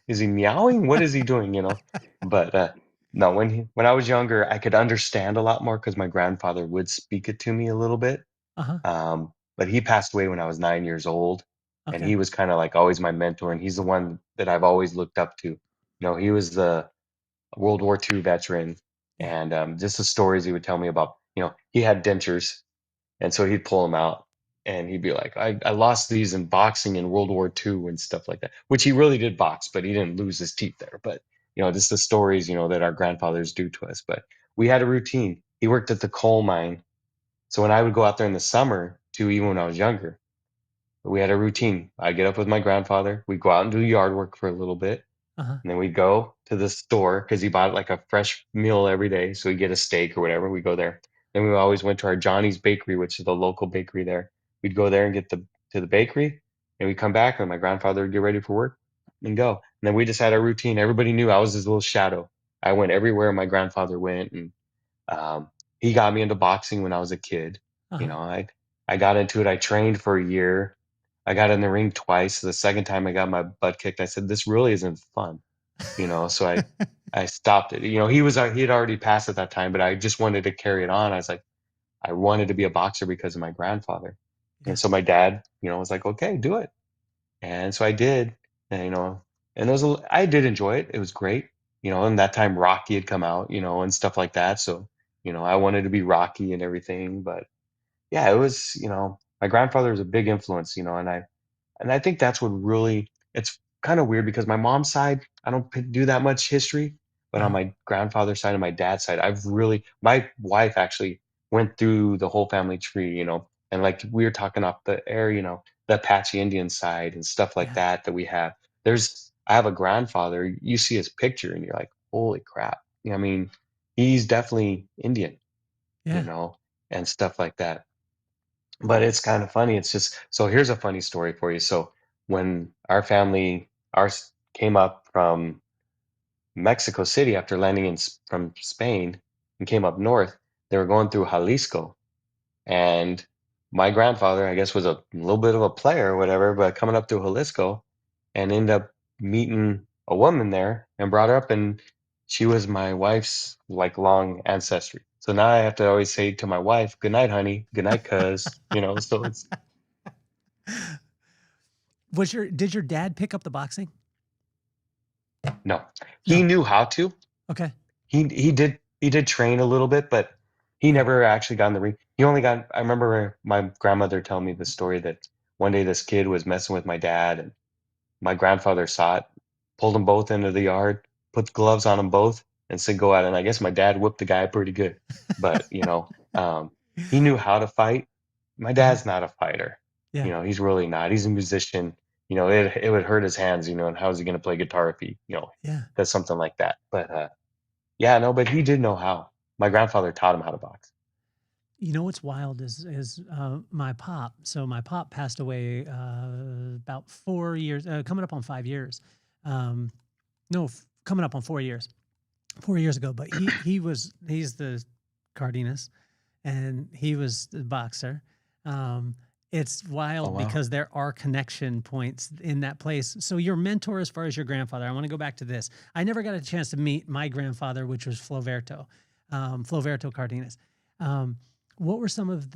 Is he meowing? What is he doing? But no, when I was younger, I could understand a lot more because my grandfather would speak it to me a little bit. Uh-huh. But he passed away when I was 9 years old, and Okay. he was kind of like always my mentor, and he's the one that I've always looked up to. He was the World War II veteran, Yeah. and just the stories he would tell me about. He had dentures, and so he'd pull them out and he'd be like, I lost these in boxing in World War II and stuff like that, which he really did box, but he didn't lose his teeth there. But, just the stories, that our grandfathers do to us. But we had a routine. He worked at the coal mine. So when I would go out there in the summer, too, even when I was younger, we had a routine. I'd get up with my grandfather. We'd go out and do yard work for a little bit. Uh-huh. And then we'd go to the store because he bought like a fresh meal every day. So we'd get a steak or whatever. We go there. Then we always went to our Johnny's Bakery, which is the local bakery there. We'd go there and get to the bakery, and we'd come back, and my grandfather would get ready for work and go. And then we just had a routine. Everybody knew I was his little shadow. I went everywhere my grandfather went, and he got me into boxing when I was a kid. Uh-huh. I got into it. I trained for a year. I got in the ring twice. The second time I got my butt kicked, I said, "This really isn't fun." So I stopped it. He had already passed at that time, but I just wanted to carry it on. I was like, I wanted to be a boxer because of my grandfather. And Yeah. so my dad, was like, okay, do it. And so I did. And and I did enjoy it. It was great. And that time Rocky had come out, and stuff like that. So, I wanted to be Rocky and everything. But yeah, it was, my grandfather was a big influence, and I think that's what really, it's kind of weird because my mom's side, I don't do that much history, but on Uh-huh. my grandfather's side and my dad's side, my wife actually went through the whole family tree, and like we were talking off the air, the Apache Indian side and stuff like Yeah. that we have. I have a grandfather, you see his picture and you're like, holy crap. I mean, he's definitely Indian, you Yeah. know, and stuff like that. But it's kind of funny. It's just so here's a funny story for you. So when ours came up from Mexico City after landing from Spain and came up north, they were going through Jalisco, and my grandfather, I guess, was a little bit of a player or whatever, but coming up to Jalisco and ended up meeting a woman there and brought her up, and she was my wife's like long ancestry. So now I have to always say to my wife, "Good night, honey. Good night, cuz." So it's Did your dad pick up the boxing? no. He No. knew how to. Okay. He did train a little bit, but he Yeah. never actually got in the ring. I remember my grandmother telling me the story that one day this kid was messing with my dad, and my grandfather saw it, pulled them both into the yard, put gloves on them both, and said, "Go at it." And I guess my dad whipped the guy pretty good, but he knew how to fight. My Uh-huh. dad's not a fighter. Yeah. He's really not. He's a musician. It would hurt his hands. And how is he going to play guitar if he Yeah. does something like that? But yeah, no, but he did know how. My grandfather taught him how to box. You know what's wild is my pop. So my pop passed away about 4 years, coming up on 5 years. Um, no, coming up on 4 years. 4 years ago. But he's the Cardenas, and he was the boxer. Um, it's Oh wild wow. because there are connection points in that place. So your mentor, as far as your grandfather, I want to go back to this. I never got a chance to meet my grandfather, which was Floverto Cardenas. Um, what were some of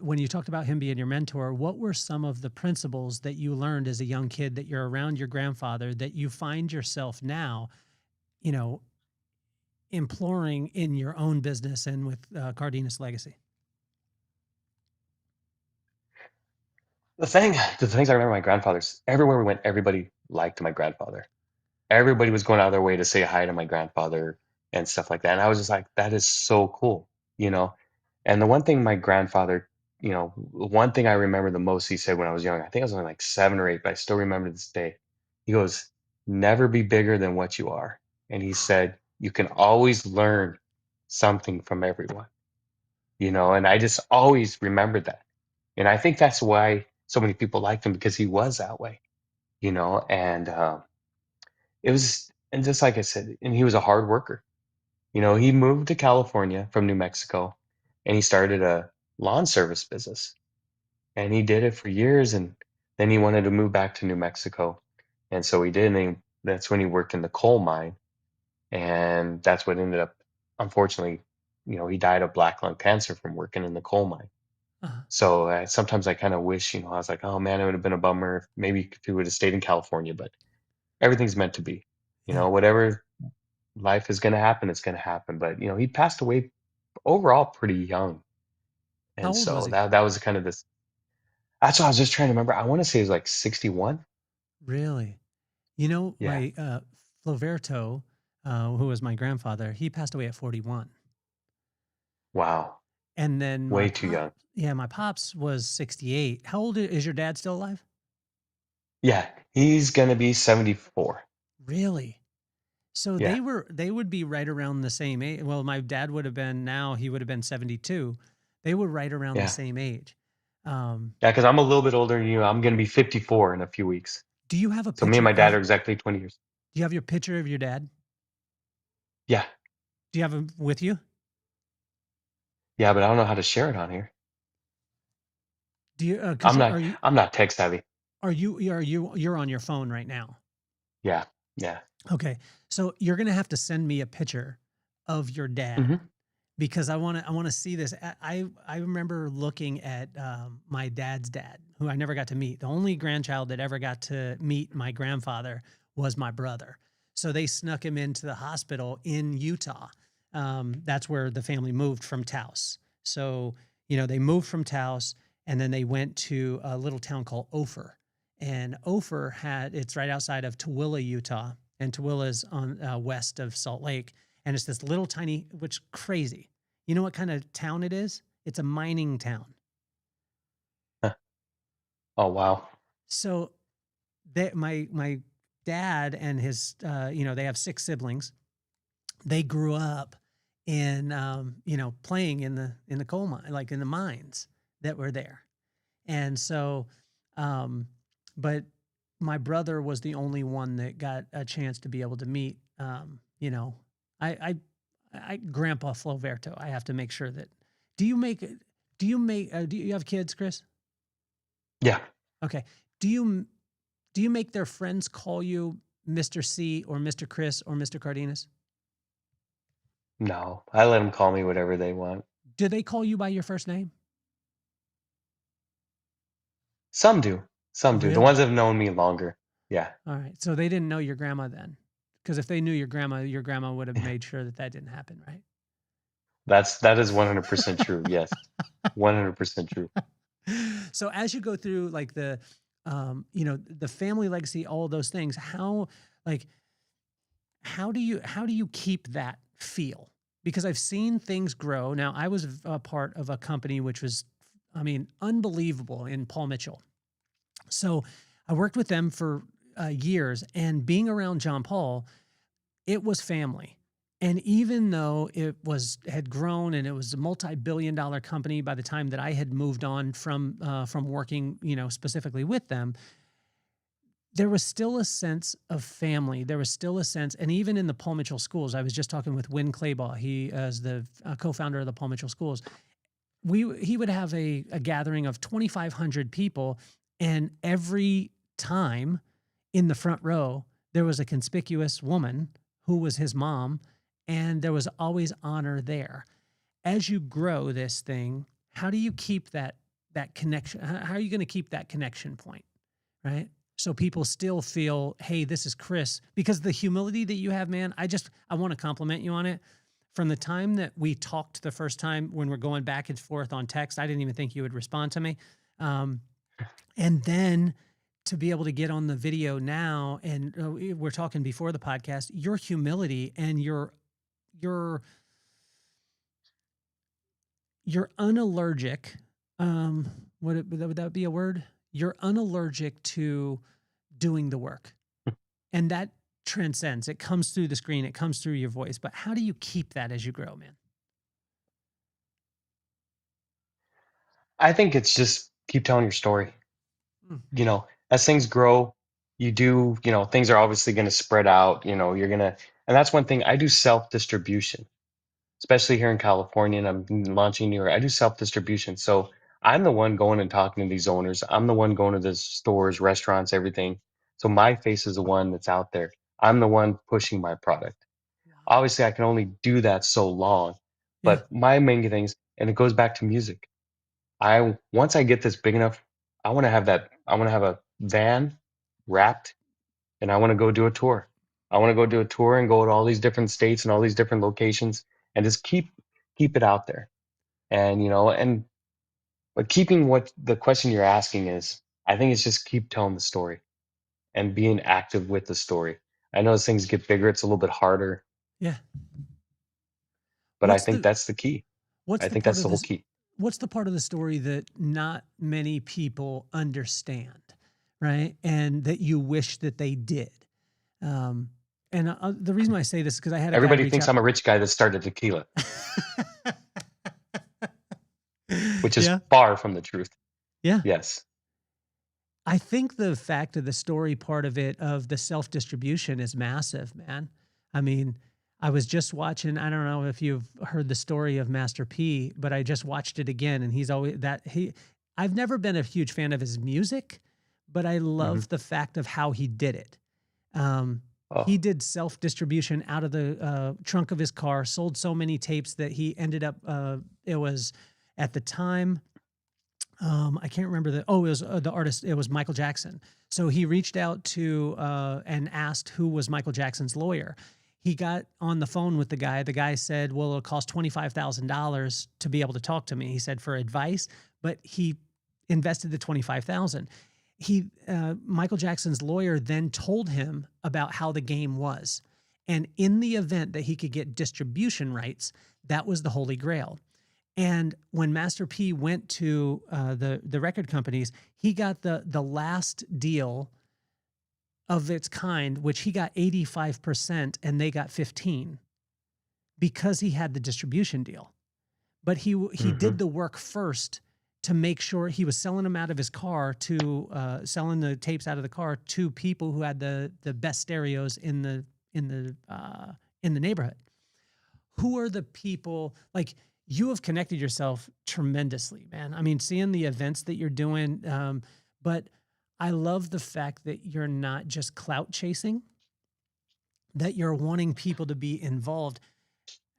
when you talked about him being your mentor, what were some of the principles that you learned as a young kid that you're around your grandfather that you find yourself now, you know, imploring in your own business and with Cardenas Legacy? The things I remember my grandfather's everywhere we went, everybody liked my grandfather. Everybody was going out of their way to say hi to my grandfather and stuff like that. And I was just like, that is so cool, you know? And the one thing my grandfather, one thing I remember the most he said when I was young, I think I was only like 7 or 8, but I still remember this day. He goes, never be bigger than what you are. And he said, you can always learn something from everyone, and I just always remembered that. And I think that's why so many people liked him because he was that way, and it was, and just like I said, and he was a hard worker. He moved to California from New Mexico and he started a lawn service business and he did it for years. And then he wanted to move back to New Mexico. And so he did. And that's when he worked in the coal mine. And that's what ended up, unfortunately, he died of black lung cancer from working in the coal mine. Uh-huh. So sometimes I kind of wish, I was like, oh man, it would have been a bummer maybe if he would have stayed in California, but everything's meant to be, Yeah. whatever life is going to happen, it's going to happen. But, he passed away overall pretty young. How And old was so he? that was kind of this, that's what I was just trying to remember. I want to say it was like 61. Really? You know, Yeah. my Floverto, who was my grandfather, he passed away at 41. Wow. And then Way too young. my pops was 68. How old is your dad still alive? Yeah. He's going to be 74. Really? So Yeah. they would be right around the same age. Well, my dad would have been he would have been 72. They were right around the Yeah. same age. Yeah. Because I'm a little bit older than you. I'm going to be 54 in a few weeks. Do you have a So me and picture my dad of, are exactly 20 years. do you have your picture of your dad? Yeah. Do you have him with you? Yeah. But I don't know how to share it on here. Do you, cause I'm not tech savvy. you're on your phone right now? Yeah. Yeah. Okay. So you're going to have to send me a picture of your dad. Hmm. Because I want to see this. I remember looking at my dad's dad, who I never got to meet. The only grandchild that ever got to meet my grandfather was my brother. So they snuck him into the hospital in Utah. That's where the family moved from Taos. So, they moved from Taos and then they went to a little town called Ophir. And Ophir it's right outside of Tooele, Utah. And Tooele is on west of Salt Lake. And it's this little tiny, which crazy. You know what kind of town it is? It's a mining town. Oh, wow. So my dad and his, they have 6 siblings. They grew up in, playing in the coal mine, like in the mines that were there. And so, but my brother was the only one that got a chance to be able to meet, Grandpa Floverto. I have to make sure that. Do you have kids, Chris? Yeah. Okay. Do you make their friends call you Mr. C or Mr. Chris or Mr. Cardenas? No, I let them call me whatever they want. Do they call you by your first name? Some do. Some do. The Really? ones that have known me longer. Yeah. All right. So they didn't know your grandma then. Because if they knew your grandma would have made sure that didn't happen, right? That is 100% true. Yes. 100% true. So as you go through like the family legacy, all of those things, how do you keep that feel? Because I've seen things grow. Now I was a part of a company which was, unbelievable in Paul Mitchell. So I worked with them for years, and being around John Paul, it was family. And even though it had grown and it was a multi-billion-dollar company by the time that I had moved on from working, specifically with them, there was still a sense of family. There was still a sense, and even in the Paul Mitchell schools, I was just talking with Win Claybaugh. He is the co-founder of the Paul Mitchell schools. He would have a gathering of 2,500 people, and every time in the front row, there was a conspicuous woman who was his mom, and there was always honor there. As you grow this thing, how do you keep that connection? How are you going to keep that connection point, right? So people still feel, hey, this is Chris, because the humility that you have, man, I want to compliment you on it. From the time that we talked the first time when we're going back and forth on text, I didn't even think you would respond to me. Um, and then to be able to get on the video now, and we're talking before the podcast, your humility and your you're unallergic. Would that be a word? You're unallergic to doing the work, and that transcends. It comes through the screen. It comes through your voice. But how do you keep that as you grow, man? I think it's just keep telling your story. Mm. As things grow, things are obviously going to spread out. And that's one thing I do self distribution, especially here in California, and I'm launching New York. I do self distribution. So I'm the one going and talking to these owners. I'm the one going to the stores, restaurants, everything. So my face is the one that's out there. I'm the one pushing my product. Wow. Obviously, I can only do that so long, Yeah. but my main things, and it goes back to music. Once I get this big enough, I want to have a van wrapped, and I want to go do a tour. I want to go do a tour and go to all these different states and all these different locations and just keep it out there. And but keeping what the question you're asking is, I think it's just keep telling the story and being active with the story. I know as things get bigger, it's a little bit harder, Yeah. but I What's think the that's the key. what's I the think part that's of the whole this key. what's the part of the story that not many people understand, right? And that you wish that they did. Um, and the reason why I say this is because I had a guy Everybody reach thinks out. I'm a rich guy that started tequila, which is Yeah. far from the truth. Yeah. Yes. I think the fact of the story part of it, of the self distribution, is massive, man. I mean, I was just watching, I don't know if you've heard the story of Master P, but I just watched it again. And I've never been a huge fan of his music, but I Hmm. love the fact of how he did it. He Oh. did self distribution out of the trunk of his car, sold so many tapes that he ended up, it was at the time, I can't remember it was the artist, it was Michael Jackson. So he reached out to and asked who was Michael Jackson's lawyer. He got on the phone with the guy. The guy said, well, it'll cost $25,000 to be able to talk to me. He said for advice, but he invested the 25,000. Michael Jackson's lawyer then told him about how the game was. And in the event that he could get distribution rights, that was the Holy Grail. And when Master P went to the record companies, he got the last deal of its kind, which he got 85% and they got 15 because he had the distribution deal. But he Hmm. did the work first to make sure he was selling them out of his car to selling the tapes out of the car to people who had the best stereos in the neighborhood. Who are the people, like, you have connected yourself tremendously, man. I mean, seeing the events that you're doing, but I love the fact that you're not just clout chasing, that you're wanting people to be involved.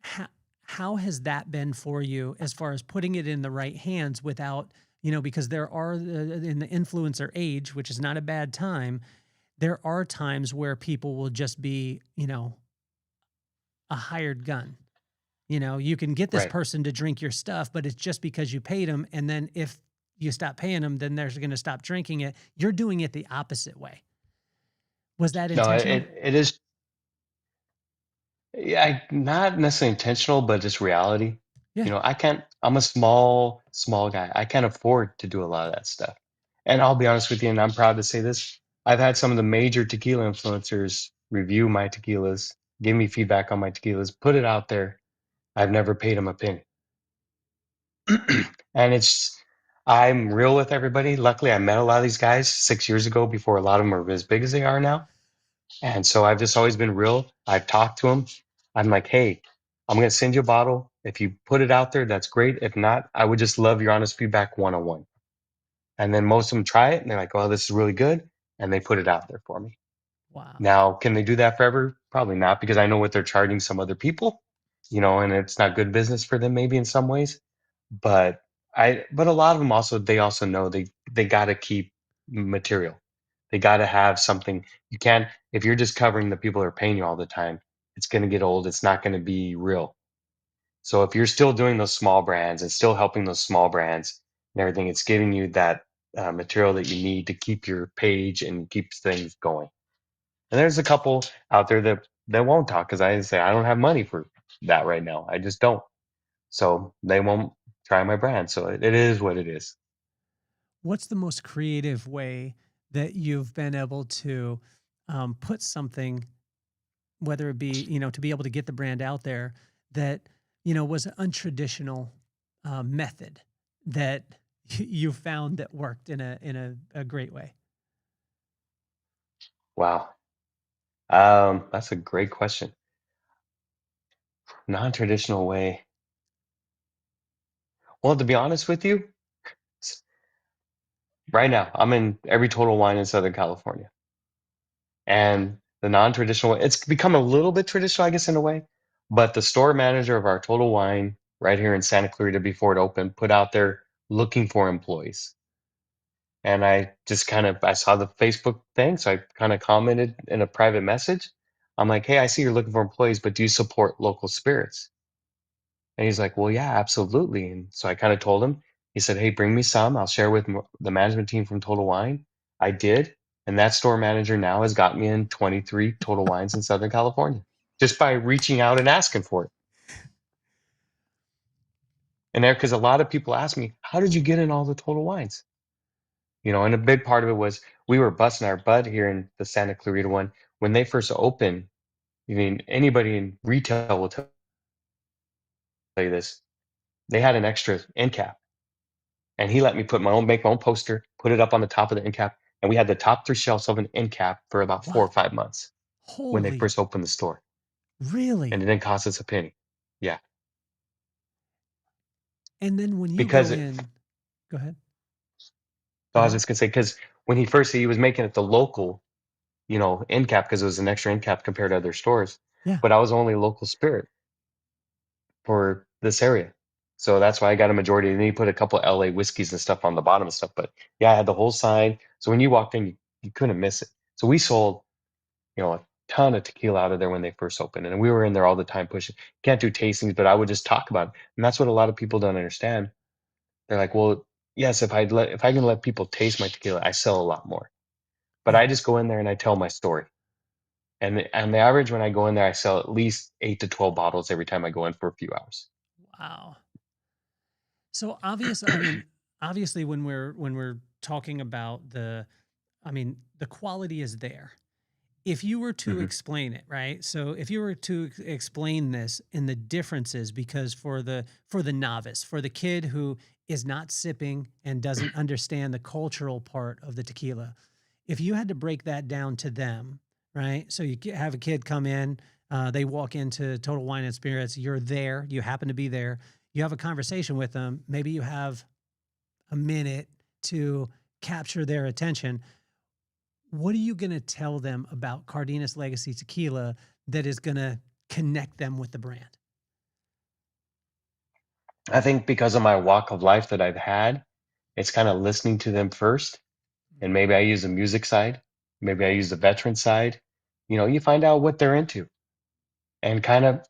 How, how has that been for you as far as putting it in the right hands without, because there are in the influencer age, which is not a bad time, there are times where people will just be, a hired gun. You can get this Right. person to drink your stuff, but it's just because you paid them. And then if you stop paying them, then they're going to stop drinking it. You're doing it the opposite way. Was that No, intentional? it is, yeah, not necessarily intentional, but just reality. Yeah. I'm a small guy. I can't afford to do a lot of that stuff. And I'll be honest with you, and I'm proud to say this. I've had some of the major tequila influencers review my tequilas, give me feedback on my tequilas, put it out there. I've never paid them a penny. And I'm real with everybody. Luckily, I met a lot of these guys 6 years ago before a lot of them are as big as they are now. And so I've just always been real. I've talked to them. I'm like, hey, I'm going to send you a bottle. If you put it out there, that's great. If not, I would just love your honest feedback one on one. And then most of them try it and they're like, oh, this is really good. And they put it out there for me. Wow. Now, can they do that forever? Probably not, because I know what they're charging some other people, and it's not good business for them maybe in some ways. But but a lot of them also, they also know they got to keep material. They got to have something. You can't, if you're just covering the people who are paying you all the time, it's going to get old. It's not going to be real. So if you're still doing those small brands and still helping those small brands and everything, it's giving you that material that you need to keep your page and keep things going. And there's a couple out there that won't talk because I say I don't have money for that right now. I just don't. So they won't try my brand. So it is what it is. What's the most creative way that you've been able to put something, whether it be, to be able to get the brand out there that, was an untraditional method that you found that worked in a great way? Wow. That's a great question. Non-traditional way. Well, to be honest with you, right now I'm in every Total Wine in Southern California, and the non-traditional way, it's become a little bit traditional, I guess, in a way. But the store manager of our Total Wine right here in Santa Clarita before it opened put out there looking for employees. And I just I saw the Facebook thing, so I kind of commented in a private message. I'm like, hey, I see you're looking for employees, but do you support local spirits? And he's like, well, yeah, absolutely. And so I kind of told him, he said, hey, bring me some. I'll share with the management team from Total Wine. I did. And that store manager now has got me in 23 Total Wines in Southern California just by reaching out and asking for it. And there, because a lot of people ask me, how did you get in all the Total Wines? And a big part of it was we were busting our butt here in the Santa Clarita one. When they first opened, I mean, anybody in retail will tell you this. They had an extra end cap, and he let me make my own poster, put it up on the top of the end cap, and we had the top 3 shelves of an end cap for about 4 or 5 months when they Holy, first opened the store, and it really? didn't cost us a penny. Yeah, And then when you because go in, go ahead. so Go I was ahead. just gonna say because when he was making it the local, end cap because it was an extra end cap compared to other stores, Yeah. but I was only a local spirit for this area. So that's why I got a majority. And then he put a couple LA whiskeys and stuff on the bottom and stuff. But yeah, I had the whole sign. So when you walked in, you couldn't miss it. So we sold, a ton of tequila out of there when they first opened. And we were in there all the time pushing. Can't do tastings, but I would just talk about it. And that's what a lot of people don't understand. They're like, well, yes, if I can let people taste my tequila, I sell a lot more. But Yeah. I just go in there and I tell my story. And the average when I go in there, I sell at least 8 to 12 bottles every time I go in for a few hours. Wow. So obviously when we're talking about the quality is there. If you were to Hmm. explain it, right? So if you were to explain this in the differences, because for the novice, for the kid who is not sipping and doesn't understand the cultural part of the tequila, if you had to break that down to them, right? So have a kid come in, they walk into Total Wine and Spirits, you're there, you happen to be there, you have a conversation with them, maybe you have a minute to capture their attention. What are you going to tell them about Cardenas Legacy Tequila that is going to connect them with the brand? I think because of my walk of life that I've had, it's kind of listening to them first. And maybe I use the music side, maybe I use the veteran side. You find out what they're into and kind of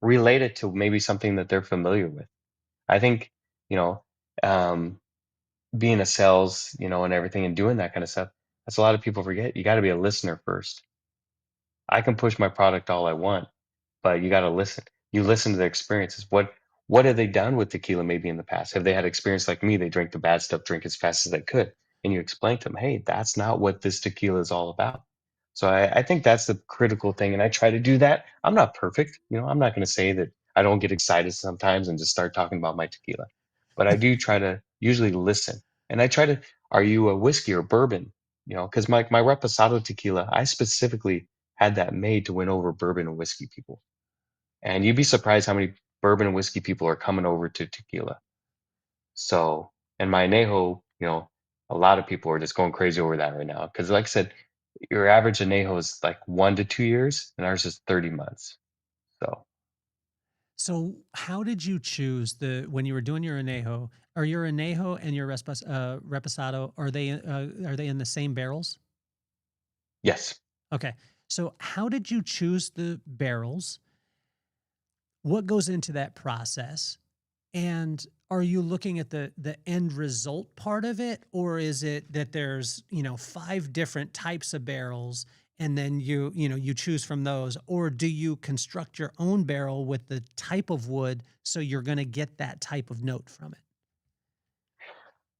relate it to maybe something that they're familiar with. I think, you know, um, being a sales, and everything and doing that kind of stuff, that's a lot of people forget. You got to be a listener first. I can push my product all I want, but you got to listen. You listen to their experiences. What have they done with tequila maybe in the past? Have they had experience like me? They drink the bad stuff, drink as fast as they could. And you explain to them, hey, that's not what this tequila is all about. So I think that's the critical thing. And I try to do that. I'm not perfect. I'm not going to say that I don't get excited sometimes and just start talking about my tequila. But I do try to usually listen. And I try to, are you a whiskey or bourbon? Because my reposado tequila, I specifically had that made to win over bourbon and whiskey people. And you'd be surprised how many bourbon and whiskey people are coming over to tequila. So, and my añejo, a lot of people are just going crazy over that right now. Because, like I said, your average añejo is like 1 to 2 years, and ours is 30 months. So, So how did you choose when you were doing your anejo? Are your anejo and your reposado, are they in the same barrels? Yes. Okay. So how did you choose the barrels? What goes into that process? And are you looking at the end result part of it, or is it that there's, five different types of barrels and then you choose from those, or do you construct your own barrel with the type of wood so you're going to get that type of note from it?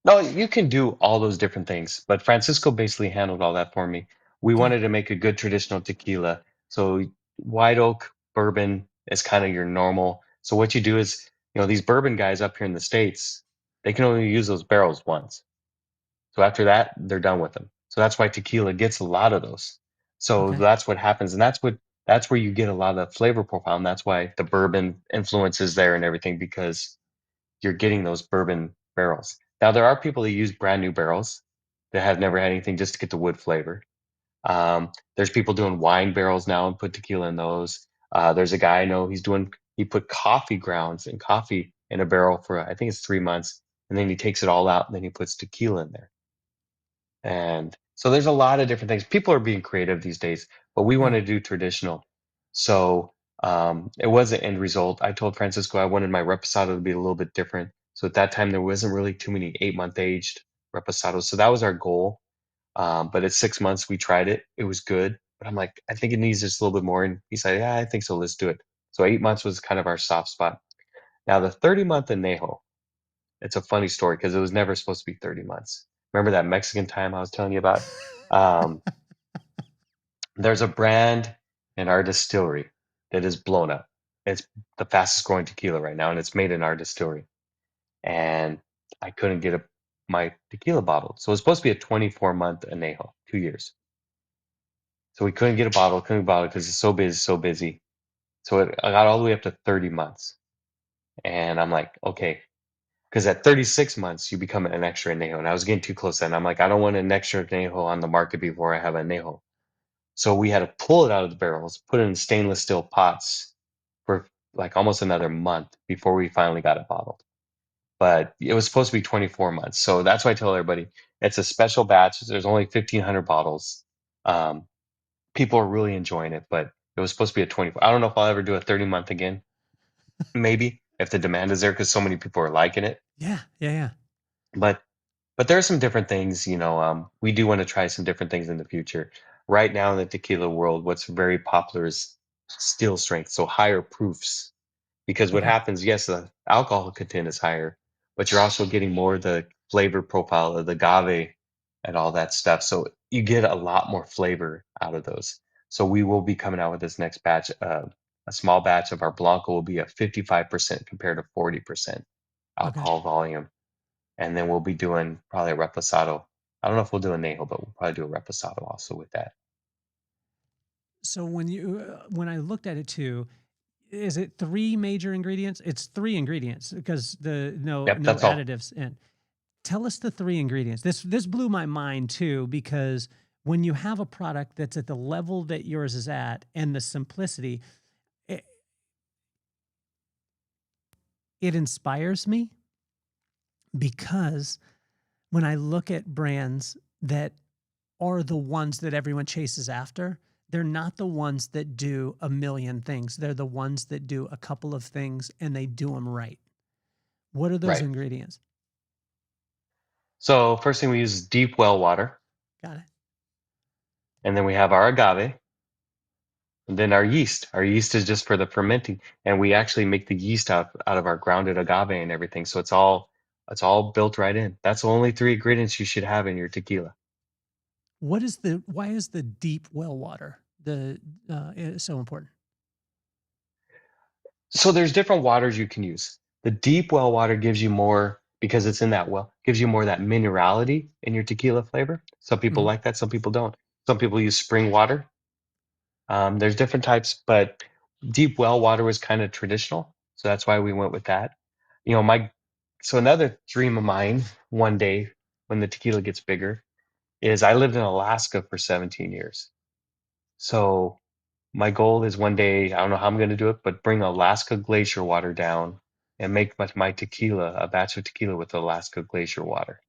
No, you can do all those different things, but Francisco basically handled all that for me. We Okay. wanted to make a good traditional tequila. So white oak bourbon is kind of your normal. So what you do is, these bourbon guys up here in the States, they can only use those barrels once. So after that, they're done with them. So that's why tequila gets a lot of those. So Okay. that's what happens. And that's where you get a lot of the flavor profile. And that's why the bourbon influence is there and everything, because you're getting those bourbon barrels. Now there are people that use brand new barrels that have never had anything just to get the wood flavor. There's people doing wine barrels now and put tequila in those. There's a guy I know, he put coffee grounds and coffee in a barrel for, I think it's 3 months. And then he takes it all out and then he puts tequila in there. And so there's a lot of different things. People are being creative these days, but we want Yeah. to do traditional. So it was an end result. I told Francisco I wanted my reposado to be a little bit different. So at that time, there wasn't really too many 8-month aged reposados. So that was our goal. But at 6 months, we tried it. It was good. But I'm like, I think it needs just a little bit more. And he said, yeah, I think so. Let's do it. So 8 months was kind of our soft spot. Now, the 30-month anejo, it's a funny story because it was never supposed to be 30 months. Remember that Mexican time I was telling you about? Um, there's a brand in our distillery that is blown up. It's the fastest growing tequila right now, and it's made in our distillery. And I couldn't get my tequila bottled. So it was supposed to be a 24-month anejo, 2 years. So we couldn't get a bottle, couldn't bottle because it's so busy, so busy. So I got all the way up to 30 months. And I'm like, okay, because at 36 months, you become an extra añejo. And I was getting too close then. I'm like, I don't want an extra añejo on the market before I have an añejo. So we had to pull it out of the barrels, put it in stainless steel pots for like almost another month before we finally got it bottled. But it was supposed to be 24 months. So that's why I tell everybody it's a special batch. There's only 1,500 bottles. Um, People are really enjoying it, but it was supposed to be a 24. I don't know if I'll ever do a 30-month again. Maybe if the demand is there because so many people are liking it. Yeah. Yeah. Yeah. But there are some different things, we do want to try some different things in the future. Right now in the tequila world, what's very popular is still strength, so higher proofs. Because what Okay. happens, yes, the alcohol content is higher, but you're also getting more of the flavor profile of the agave and all that stuff. So you get a lot more flavor out of those. So we will be coming out with this next batch. A small batch of our Blanco will be a 55% compared to 40% Okay. alcohol volume, and then we'll be doing probably a reposado. I don't know if we'll do a anejo, but we'll probably do a reposado also with that. So when I looked at it too, is it three major ingredients? It's three ingredients because the Yep, no that's all. additives. And tell us the three ingredients. This blew my mind too because when you have a product that's at the level that yours is at and the simplicity, it, it inspires me because when I look at brands that are the ones that everyone chases after, they're not the ones that do a million things. They're the ones that do a couple of things and they do them right. What are those Right. ingredients? So first thing we use is deep well water, Got it. and then we have our agave, and then our yeast. Our yeast is just for the fermenting, and we actually make the yeast out of our grounded agave and everything. So it's all built right in. That's the only three ingredients you should have in your tequila. Why is the deep well water is so important? So there's different waters you can use. The deep well water gives you more because it's in that well, gives you more of that minerality in your tequila flavor. Some people Mhm. like that, some people don't. Some people use spring water. There's different types, but deep well water was kind of traditional, so that's why we went with that. You know, my so another dream of mine one day when the tequila gets bigger is I lived in Alaska for 17 years. So my goal is one day, I don't know how I'm going to do it, but bring Alaska glacier water down and make my tequila, a batch of tequila with Alaska glacier water.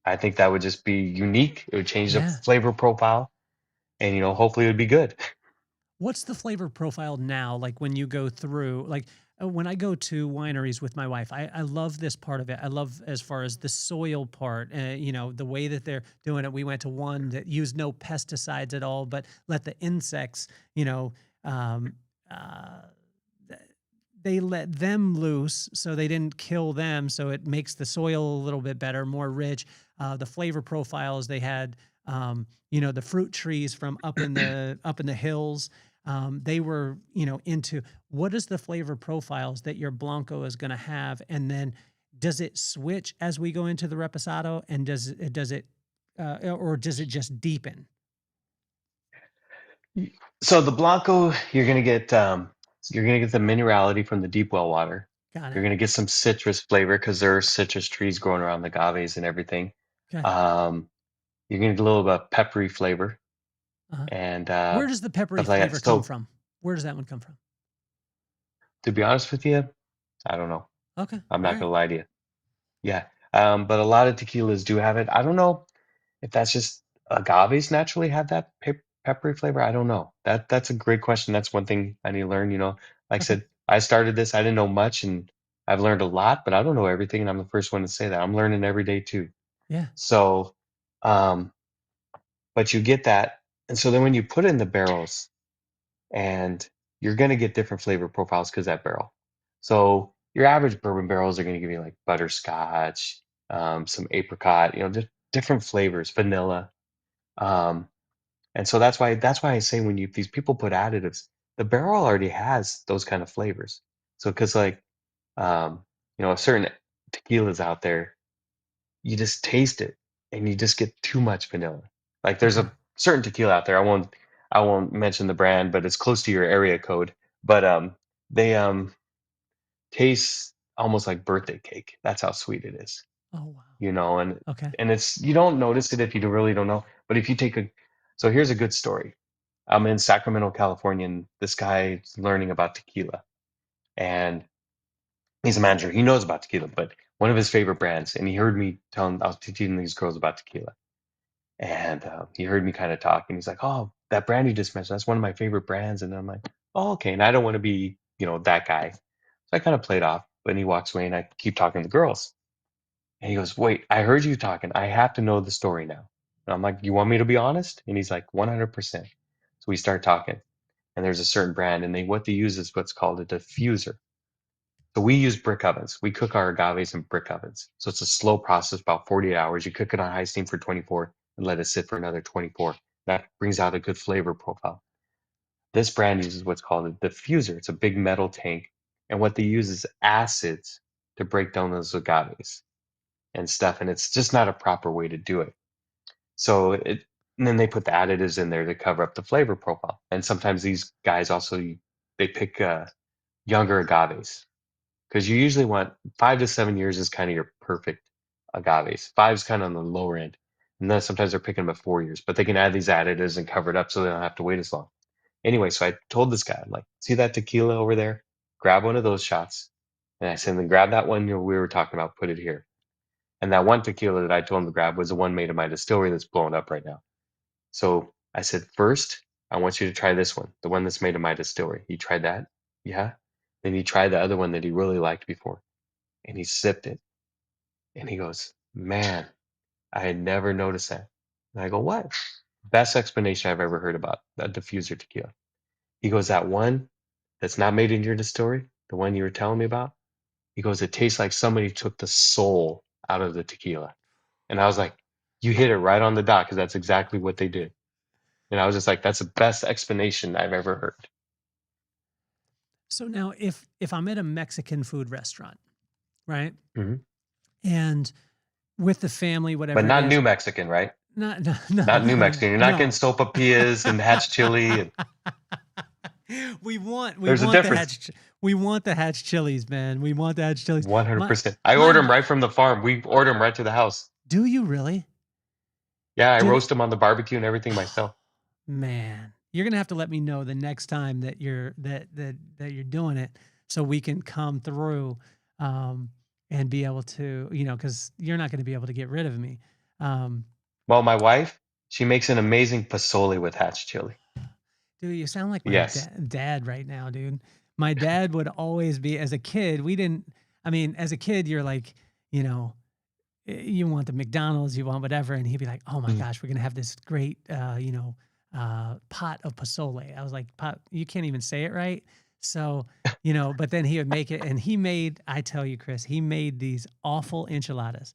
I think that would just be unique. It would change the Yeah. flavor profile, and hopefully it would be good. What's the flavor profile now? Like when you go through, like when I go to wineries with my wife, I love this part of it. I love as far as the soil part, the way that they're doing it. We went to one that used no pesticides at all, but let the insects, um, uh, they let them loose so they didn't kill them. So it makes the soil a little bit better, more rich. The flavor profiles they had, the fruit trees from up in the hills. They were, into what is the flavor profiles that your Blanco is going to have, and then does it switch as we go into the Reposado, and or does it just deepen? So the Blanco, you're gonna get the minerality from the deep well water. Got You're it. gonna get some citrus flavor because there are citrus trees growing around the agaves and everything. Okay. Um, you're gonna get a little bit of peppery flavor Uh-huh. and Where does the peppery stuff like flavor that. come So from? Where does that one come from? to be honest with you, I don't know. Okay. I'm All not right. gonna lie to you. Yeah. But a lot of tequilas do have it. I don't know if that's just agaves naturally have that peppery flavor. I don't know. That's a great question. That's one thing I need to learn. Like I Okay. said, I started this. I didn't know much, and I've learned a lot, but I don't know everything. And I'm the first one to say that. I'm learning every day too. Yeah. So, um, but you get that, and so then when you put it in the barrels, and you're gonna get different flavor profiles because that barrel. So your average bourbon barrels are gonna give you like butterscotch, some apricot, just different flavors, vanilla. Um, and so that's why I say when these people put additives, the barrel already has those kind of flavors. So because like certain tequilas out there, you just taste it and you just get too much vanilla. Like there's Okay. a certain tequila out there. I won't mention the brand, but it's close to your area code. But they taste almost like birthday cake. That's how sweet it is. Oh wow. And Okay. and it's you don't notice it if you really don't know. But if you take a so here's a good story. I'm in Sacramento, California, and this guy's learning about tequila. And he's a manager. He knows about tequila, but one of his favorite brands. And he heard me telling I was teaching these girls about tequila. And he heard me kind of talk, and he's like, "Oh, that brand you just mentioned, that's one of my favorite brands." And I'm like, "Oh, okay." And I don't want to be, that guy. So I kind of played off. But he walks away, and I keep talking to the girls. And he goes, "Wait, I heard you talking. I have to know the story now." And I'm like, "You want me to be honest?" And he's like, "100%." So we start talking, and there's a certain brand, and what they use is what's called a diffuser. So we use brick ovens. We cook our agaves in brick ovens. So it's a slow process, about 48 hours. You cook it on high steam for 24 and let it sit for another 24. That brings out a good flavor profile. This brand uses what's called a diffuser. It's a big metal tank. And what they use is acids to break down those agaves and stuff. And it's just not a proper way to do it. And then they put the additives in there to cover up the flavor profile. And sometimes these guys also, they pick younger agaves because you usually want 5 to 7 years is kind of your perfect agaves. Five's kind of on the lower end. And then sometimes they're picking them at 4 years, but they can add these additives and cover it up so they don't have to wait as long. Anyway, so I told this guy, I'm like, see that tequila over there? Grab one of those shots. And I said, then grab that one we were talking about, put it here. And that one tequila that I told him to grab was the one made in my distillery that's blowing up right now. So I said, first, I want you to try this one, the one that's made in my distillery. You tried that? Yeah. Then he tried the other one that he really liked before, and he sipped it. And he goes, man, I had never noticed that. And I go, what? Best explanation I've ever heard about a diffuser tequila. He goes, that one that's not made in your distillery, the one you were telling me about, he goes, it tastes like somebody took the soul out of the tequila. And I was like, you hit it right on the dot because that's exactly what they did. And I was just like, that's the best explanation I've ever heard. So now if I'm at a Mexican food restaurant, right? Hmm. And with the family, But whatever it not is, New Mexican, right? not no no Not New no Mexican. You're not getting no. sopapillas and hatch chili. And We there's a want the difference. hatch chilies, man. We want the hatch chilies. My 100%. I my order them right from the farm. We order them right to the house. Do you really? Yeah, I Do roast them on the barbecue and everything myself. Man, you're gonna have to let me know the next time that you're doing it, so we can come through, um, and be able to, because you're not gonna be able to get rid of me. Um, Well, my wife, she makes an amazing pozole with hatch chili. Dude, you sound like my Yes. dad right now, dude. My dad would always be, as a kid, we didn't. I mean, as a kid, you're like, you know, you want the McDonald's, you want whatever, and he'd be like, "Oh my Mm. gosh, we're gonna have this great, pot of pozole." I was like, "Pot? You can't even say it right." So, but then he would make it, and he made. I tell you, Chris, he made these awful enchiladas.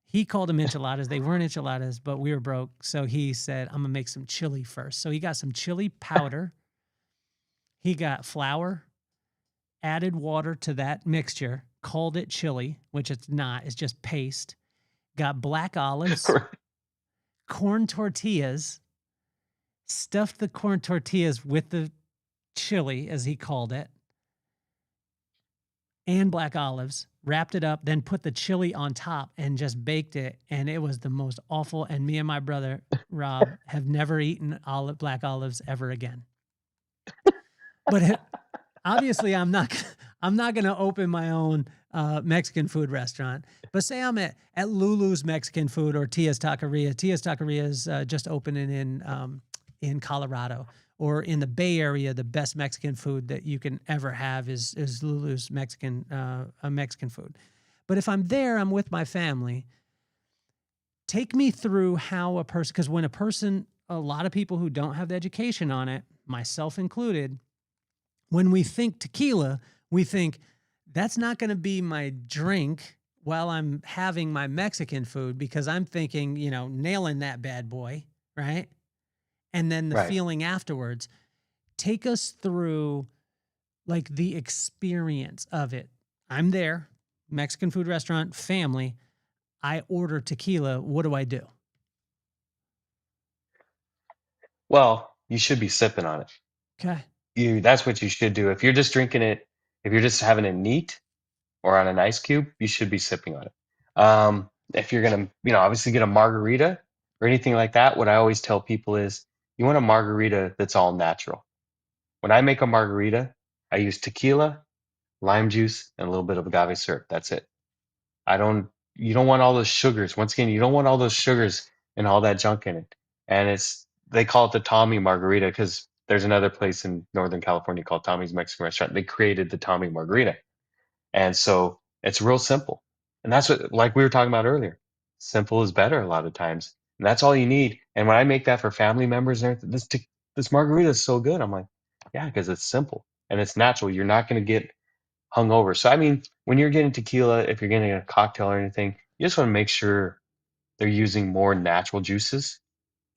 He called them enchiladas. They weren't enchiladas, but we were broke, so he said, "I'm gonna make some chili first." So he got some chili powder. He got flour, added water to that mixture, called it chili, which it's not. It's just paste. Got black olives, corn tortillas, stuffed the corn tortillas with the chili, as he called it, and black olives, wrapped it up, then put the chili on top and just baked it. And it was the most awful. And me and my brother, Rob, have never eaten black olives ever again. But obviously, I'm not going to open my own Mexican food restaurant. But say I'm at Lulu's Mexican Food or Tia's Taqueria. Tia's Taqueria is just opening in Colorado, or in the Bay Area. The best Mexican food that you can ever have is Lulu's Mexican food. But if I'm there, I'm with my family. Take me through how a person, because when a lot of people who don't have the education on it, myself included, when we think tequila, we think that's not going to be my drink while I'm having my Mexican food, because I'm thinking, nailing that bad boy, right? And then the Right. feeling afterwards. Take us through like the experience of it. I'm there, Mexican food restaurant, family. I order tequila. What do I do? Well, you should be sipping on it. Okay. That's what you should do. If you're just drinking it, if you're just having it neat or on an ice cube, you should be sipping on it. If you're gonna, obviously get a margarita or anything like that, what I always tell people is you want a margarita that's all natural. When I make a margarita, I use tequila, lime juice, and a little bit of agave syrup. That's it. I don't, you don't want all those sugars. Once again, you don't want all those sugars and all that junk in it. And they call it the Tommy Margarita because there's another place in Northern California called Tommy's Mexican Restaurant. They created the Tommy Margarita. And so it's real simple. And that's what, like we were talking about earlier, simple is better a lot of times. And that's all you need. And when I make that for family members and everything, this margarita is so good. I'm like, yeah, because it's simple and it's natural. You're not going to get hungover. So, I mean, when you're getting tequila, if you're getting a cocktail or anything, you just want to make sure they're using more natural juices.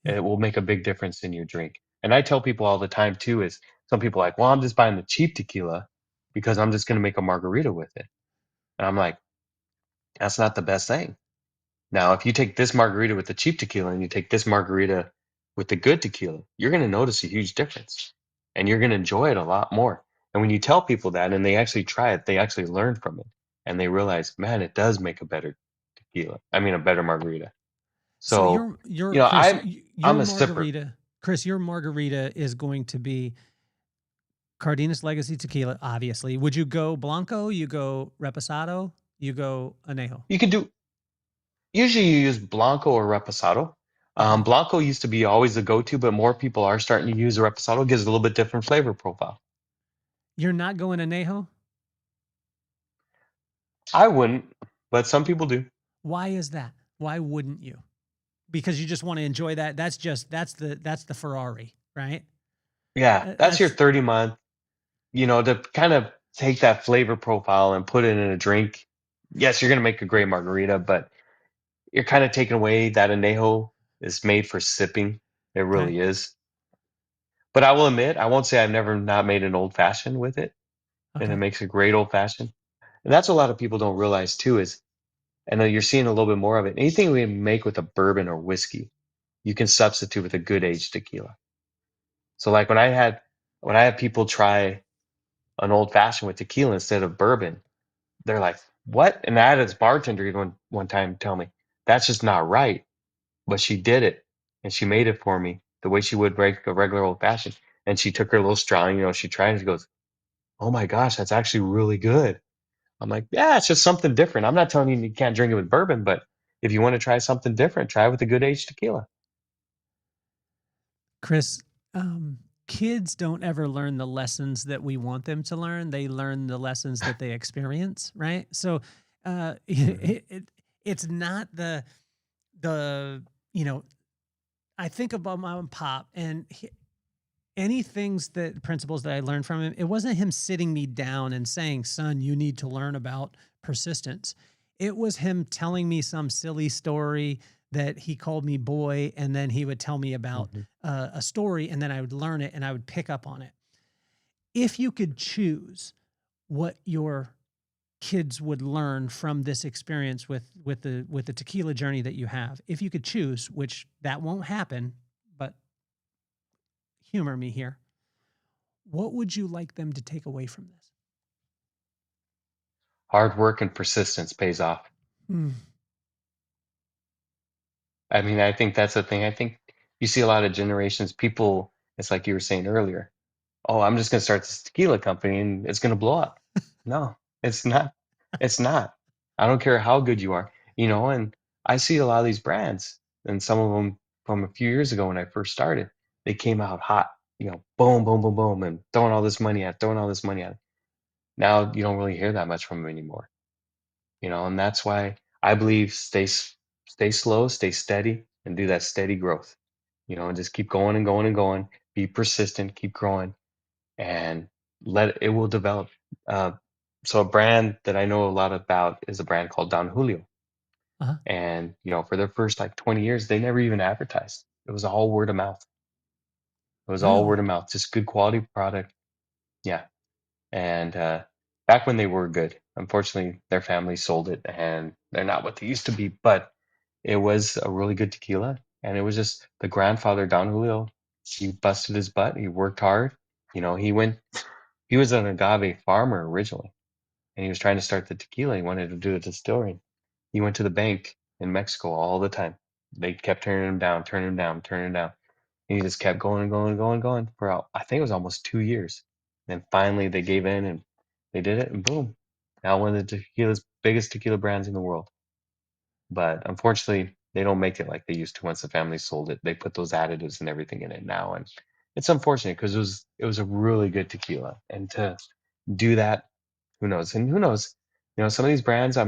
Yeah. It will make a big difference in your drink. And I tell people all the time too, is some people are like, well, I'm just buying the cheap tequila because I'm just going to make a margarita with it. And I'm like, that's not the best thing. Now, if you take this margarita with the cheap tequila and you take this margarita with the good tequila, you're going to notice a huge difference and you're going to enjoy it a lot more. And when you tell people that and they actually try it, they actually learn from it and they realize, man, it does make a better tequila. I mean, a better margarita. So So, your Chris, I'm a sipper. Chris, your margarita is going to be Cardenas Legacy Tequila, obviously. Would you go Blanco? You go Reposado? You go Anejo? You can do, usually you use Blanco or Reposado. Okay. Blanco used to be always the go-to, but more people are starting to use the Reposado. It gives a little bit different flavor profile. You're not going Anejo? I wouldn't, but some people do. Why is that? Why wouldn't you? Because you just want to enjoy that. That's the Ferrari, right? Yeah, that's your That's 30-month, to kind of take that flavor profile and put it in a drink. Yes, you're going to make a great margarita, but you're kind of taking away that anejo is made for sipping. It okay. really is. But I will admit, I won't say I've never not made an old fashioned with it, and it Okay. makes a great old fashioned. And that's what a lot of people don't realize too is, I know you're seeing a little bit more of it. Anything we make with a bourbon or whiskey, you can substitute with a good aged tequila. So like when I had people try an old fashioned with tequila instead of bourbon, they're like, "What?" And I had this bartender even one time tell me, "That's just not right." But she did it and she made it for me the way she would make a regular old fashioned. And she took her little straw, and, she tried and she goes, "Oh my gosh, that's actually really good." I'm like, "Yeah, it's just something different. I'm not telling you you can't drink it with bourbon, but if you want to try something different, try it with a good aged tequila." Chris, kids don't ever learn the lessons that we want them to learn. They learn the lessons that they experience, right? So, Hmm. it's not the you know. I think about my own pop, and any things that principles that I learned from him, it wasn't him sitting me down and saying, "Son, you need to learn about persistence." It was him telling me some silly story that he called me boy, and then he would tell me about Hmm. a story, and then I would learn it and I would pick up on it. If you could choose what your kids would learn from this experience with the tequila journey that you have, if you could choose, which that won't happen, but humor me here, what would you like them to take away from this? Hard work and persistence pays off. Mm. I mean, I think that's the thing. I think you see a lot of generations, people, it's like you were saying earlier, "Oh, I'm just going to start this tequila company and it's going to blow up." No, it's not. It's not. I don't care how good you are, and I see a lot of these brands, and some of them from a few years ago when I first started, they came out hot, boom, boom, boom, boom, and throwing all this money at it. Now you don't really hear that much from them anymore, and that's why I believe stay slow, stay steady, and do that steady growth, and just keep going and going and going. Be persistent, keep growing, and it will develop. Uh, so a brand that I know a lot about is a brand called Don Julio. Uh-huh. And, for their first like 20 years, they never even advertised. It was all word of mouth. It was all word Really? of mouth, just good quality product. Yeah. And back when they were good, unfortunately, their family sold it and they're not what they used to be. But it was a really good tequila. And it was just the grandfather, Don Julio. He busted his butt. He worked hard. He was an agave farmer originally, and he was trying to start the tequila. He wanted to do a distillery. He went to the bank in Mexico all the time. They kept turning him down, turning him down, turning him down. And he just kept going and going and going and going for, I think it was almost 2 years. And finally they gave in and they did it, and boom. Now one of the biggest tequila brands in the world. But unfortunately, they don't make it like they used to once the family sold it. They put those additives and everything in it now. And it's unfortunate because it was a really good tequila. And to do that, who knows? And who knows? Some of these brands, I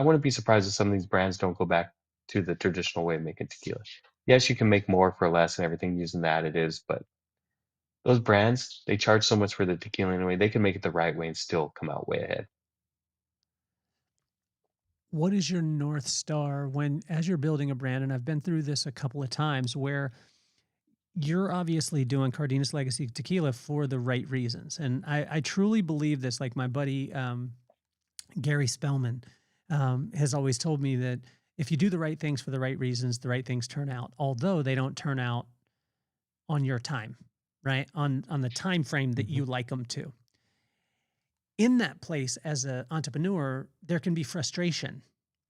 wouldn't be surprised if some of these brands don't go back to the traditional way of making tequila. Yes, you can make more for less and everything using the additives, but those brands, they charge so much for the tequila anyway. They can make it the right way and still come out way ahead. What is your North Star when, as you're building a brand? And I've been through this a couple of times where you're obviously doing Cardenas Legacy Tequila for the right reasons. And I truly believe this. Like my buddy, Gary Spellman, has always told me that if you do the right things for the right reasons, the right things turn out, although they don't turn out on your time, right? On the time frame that Hmm. you like them to. In that place as an entrepreneur, there can be frustration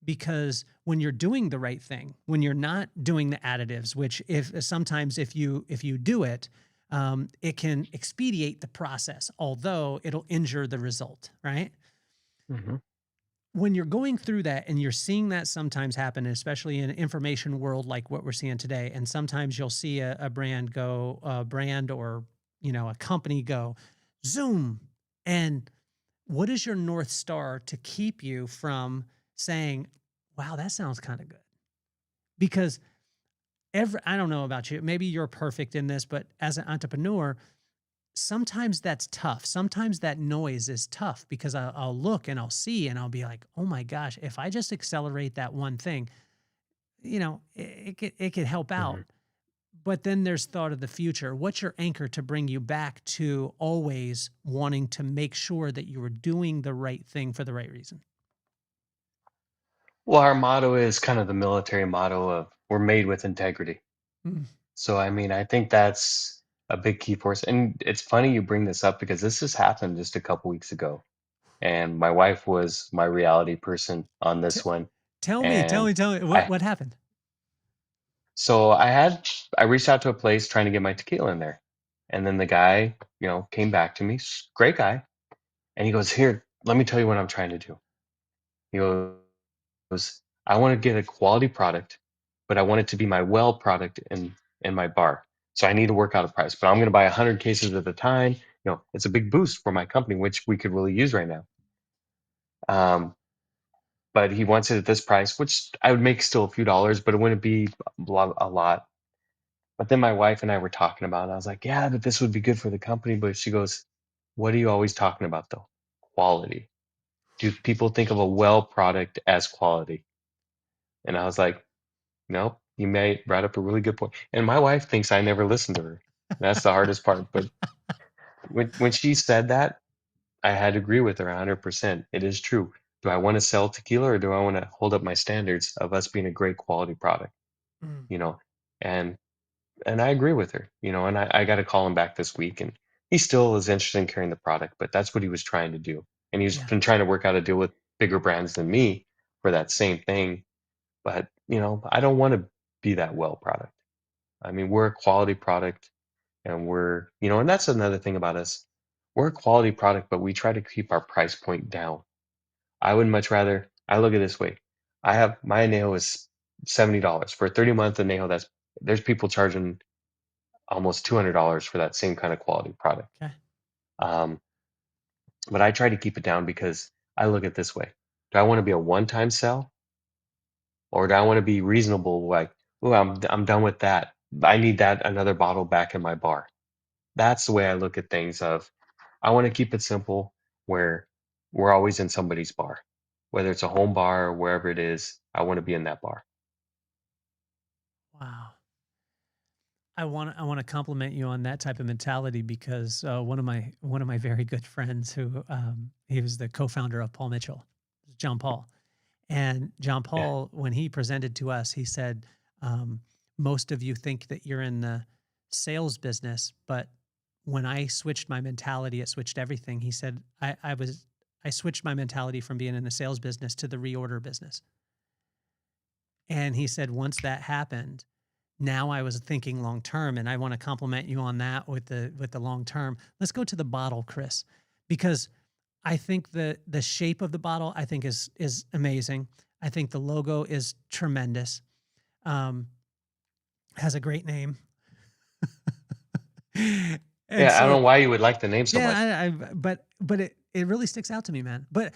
because when you're doing the right thing, when you're not doing the additives, which if sometimes if you do it, it can expedite the process, although it'll injure the result, right? Hmm. When you're going through that and you're seeing that sometimes happen, especially in an information world like what we're seeing today, and sometimes you'll see a brand go, a brand or a company go, zoom, and what is your North Star to keep you from saying, wow, that sounds kind of good? Because I don't know about you, maybe you're perfect in this, but as an entrepreneur, sometimes that's tough. Sometimes that noise is tough because I'll look and I'll see and I'll be like, oh my gosh, if I just accelerate that one thing, it could help out. Hmm. But then there's thought of the future. What's your anchor to bring you back to always wanting to make sure that you are doing the right thing for the right reason? Well, our motto is kind of the military motto of we're made with integrity. Mm. So, I mean, I think that's a big key for us. And it's funny you bring this up because this just happened just a couple weeks ago. And my wife was my reality person on T- this one. tell me, tell And me, tell me I what happened. So I reached out to a place trying to get my tequila in there. And then the guy, came back to me, great guy. And he goes, "Here, let me tell you what I'm trying to do." He goes, "I want to get a quality product, but I want it to be my well product in my bar. So I need to work out a price, but I'm going to buy 100 cases at a time. It's a big boost for my company, which we could really use right now. Um, but he wants it at this price, which I would make still a few dollars, but it wouldn't be a lot. But then my wife and I were talking about it. I was like, yeah, but this would be good for the company. But she goes, what are you always talking about though? Quality. Do people think of a well product as quality? And I was like, nope, you may brought up a really good point. And my wife thinks I never listen to her. That's the hardest part. But when she said that, I had to agree with her 100%. It is true. Do I want to sell tequila or do I want to hold up my standards of us being a great quality product? Mm, You know, and I agree with her, and I got to call him back this week, and he still is interested in carrying the product, but that's what he was trying to do. And he's yeah. been trying to work out a deal with bigger brands than me for that same thing. But, I don't want to be that well product. I mean, we're a quality product and and that's another thing about us. We're a quality product, but we try to keep our price point down. I would much rather, I look at it this way. I have my anejo is $70 for a 30-month anejo. There's people charging almost $200 for that same kind of quality product. Okay. Um, but I try to keep it down because I look at it this way. Do I want to be a one-time sell or do I want to be reasonable? Like, oh, I'm done with that. I need that another bottle back in my bar. That's the way I look at things of I want to keep it simple where we're always in somebody's bar. Whether it's a home bar or wherever it is, I want to be in that bar. Wow. I want to compliment you on that type of mentality because one of my very good friends who he was the co-founder of Paul Mitchell, John Paul, and John Yeah. Paul when he presented to us, he said, "Most of you think that you're in the sales business, but when I switched my mentality, it switched everything." He said, I switched my mentality from being in the sales business to the reorder business." And he said, once that happened, now I was thinking long term, and I want to compliment you on that with the long term. Let's go to the bottle, Chris, because I think the shape of the bottle I think is amazing. I think the logo is tremendous. Um, has a great name, and Yeah, I don't so know why you would like the name so much. yeah, but it really sticks out to me, man. But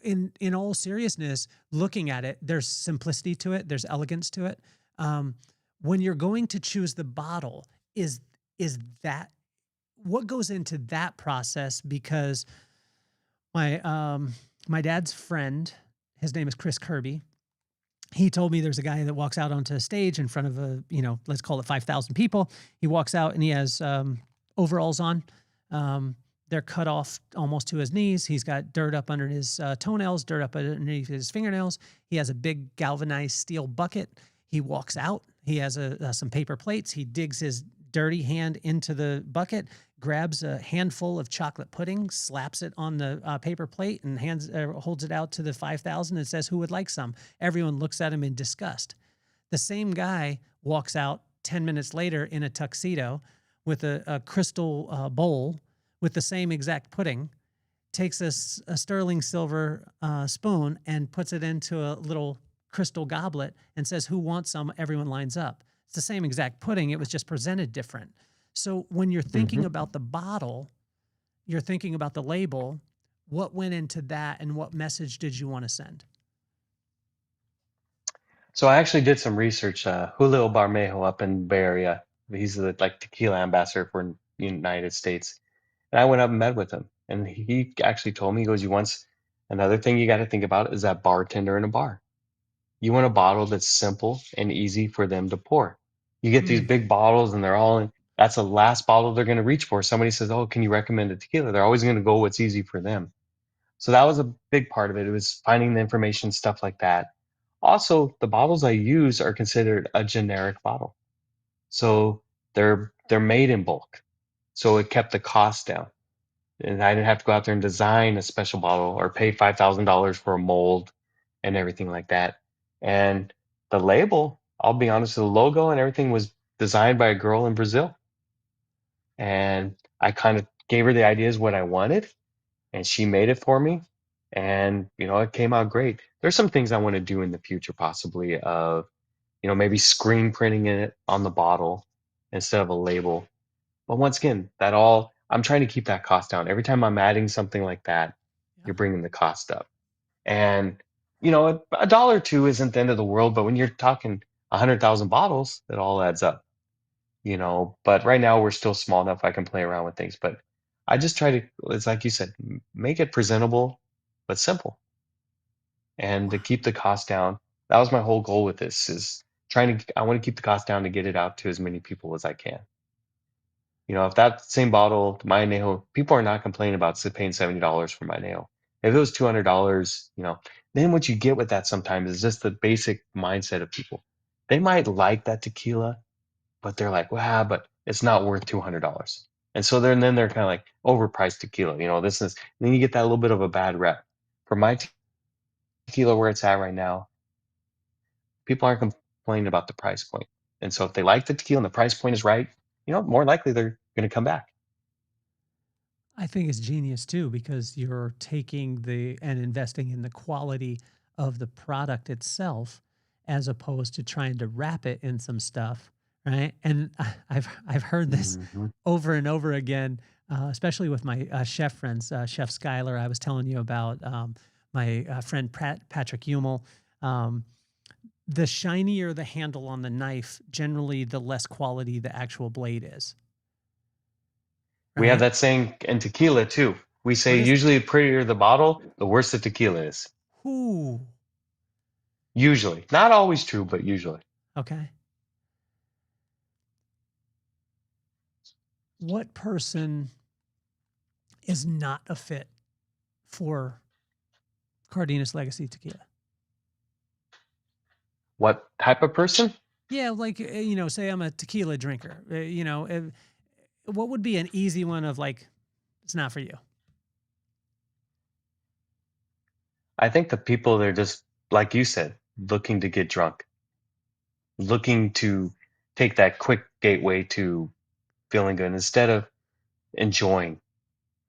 in all seriousness, looking at it, there's simplicity to it, there's elegance to it. Um, when you're going to choose the bottle, is that what goes into that process? Because my dad's friend, his name is Chris Kirby. He told me there's a guy that walks out onto a stage in front of let's call it 5,000 people. He walks out and he has overalls on. They're cut off almost to his knees. He's got dirt up under his toenails, dirt up underneath his fingernails. He has a big galvanized steel bucket. He walks out. He has some paper plates. He digs his dirty hand into the bucket, grabs a handful of chocolate pudding, slaps it on the paper plate, and holds it out to the 5,000 and says, "Who would like some?" Everyone looks at him in disgust. The same guy walks out 10 minutes later in a tuxedo with a crystal bowl with the same exact pudding, takes a sterling silver spoon and puts it into a little crystal goblet and says, "Who wants some?" Everyone lines up. It's the same exact pudding. It was just presented different. So when you're thinking Hmm. about the bottle, you're thinking about the label. What went into that and what message did you want to send? So I actually did some research. Julio Barmejo up in Bay Area, he's the like tequila ambassador for the United States. And I went up and met with him, and he actually told me, he goes, "You want another thing you got to think about is that bartender in a bar. You want a bottle that's simple and easy for them to pour. You get these Mm, big bottles, and they're all in. That's the last bottle they're going to reach for. Somebody says, 'Oh, can you recommend a tequila?' They're always going to go what's easy for them." So that was a big part of it. It was finding the information, stuff like that. Also, the bottles I use are considered a generic bottle. So they're made in bulk. So it kept the cost down. And I didn't have to go out there and design a special bottle or pay $5,000 for a mold and everything like that. And the label, I'll be honest, the logo and everything was designed by a girl in Brazil. And I kind of gave her the ideas what I wanted, and she made it for me. And, it came out great. There's some things I want to do in the future, possibly of, maybe screen printing it on the bottle instead of a label. But once again, I'm trying to keep that cost down. Every time I'm adding something like that, Yeah. you're bringing the cost up. And, a dollar or two isn't the end of the world, but when you're talking 100,000 bottles, it all adds up. But right now we're still small enough I can play around with things. But I just try to, it's like you said, make it presentable but simple, and to keep the cost down. That was my whole goal with this, is I want to keep the cost down to get it out to as many people as I can. If that same bottle, my añejo, people are not complaining about paying $70 for my añejo. If it was $200, then what you get with that sometimes is just the basic mindset of people. They might like that tequila, but they're like, wow, but it's not worth $200. And so then they're kind of like overpriced tequila. This is, then you get that little bit of a bad rep. For my tequila, where it's at right now, people aren't complaining about the price point. And so if they like the tequila and the price point is right, more likely they're going to come back. I think it's genius too, because you're taking and investing in the quality of the product itself, as opposed to trying to wrap it in some stuff, right? And I've heard this Mhm. over and over again, especially with my chef friends, Chef Skylar. I was telling you about my friend Patrick Hummel. Um, the shinier the handle on the knife, generally, the less quality the actual blade is, We have right? that saying in tequila too. We say What is usually the prettier the bottle, the worse the tequila is. who? Usually. Not always true, but usually. Okay. What person is not a fit for Cardenas Legacy Tequila? What type of person? Yeah, like say I'm a tequila drinker. What would be an easy one of like, it's not for you? I think the people, they're just, like you said, looking to get drunk, looking to take that quick gateway to feeling good instead of enjoying,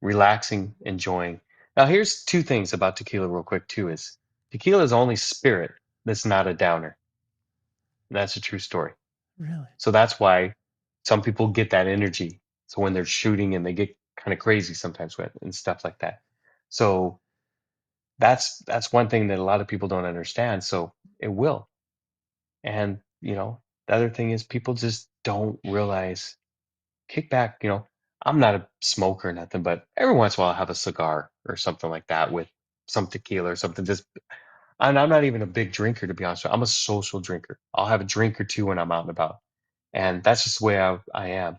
relaxing, enjoying. Now, here's two things about tequila, real quick, too, is tequila is only spirit that's not a downer. And that's a true story. Really? So that's why some people get that energy. So when they're shooting and they get kind of crazy sometimes with and stuff like that. So that's one thing that a lot of people don't understand. So it will. And, the other thing is people just don't realize, kick back, I'm not a smoker or nothing, but every once in a while I have a cigar or something like that with some tequila or something. Just, and I'm not even a big drinker, to be honest with you. I'm a social drinker. I'll have a drink or two when I'm out and about. And that's just the way I am.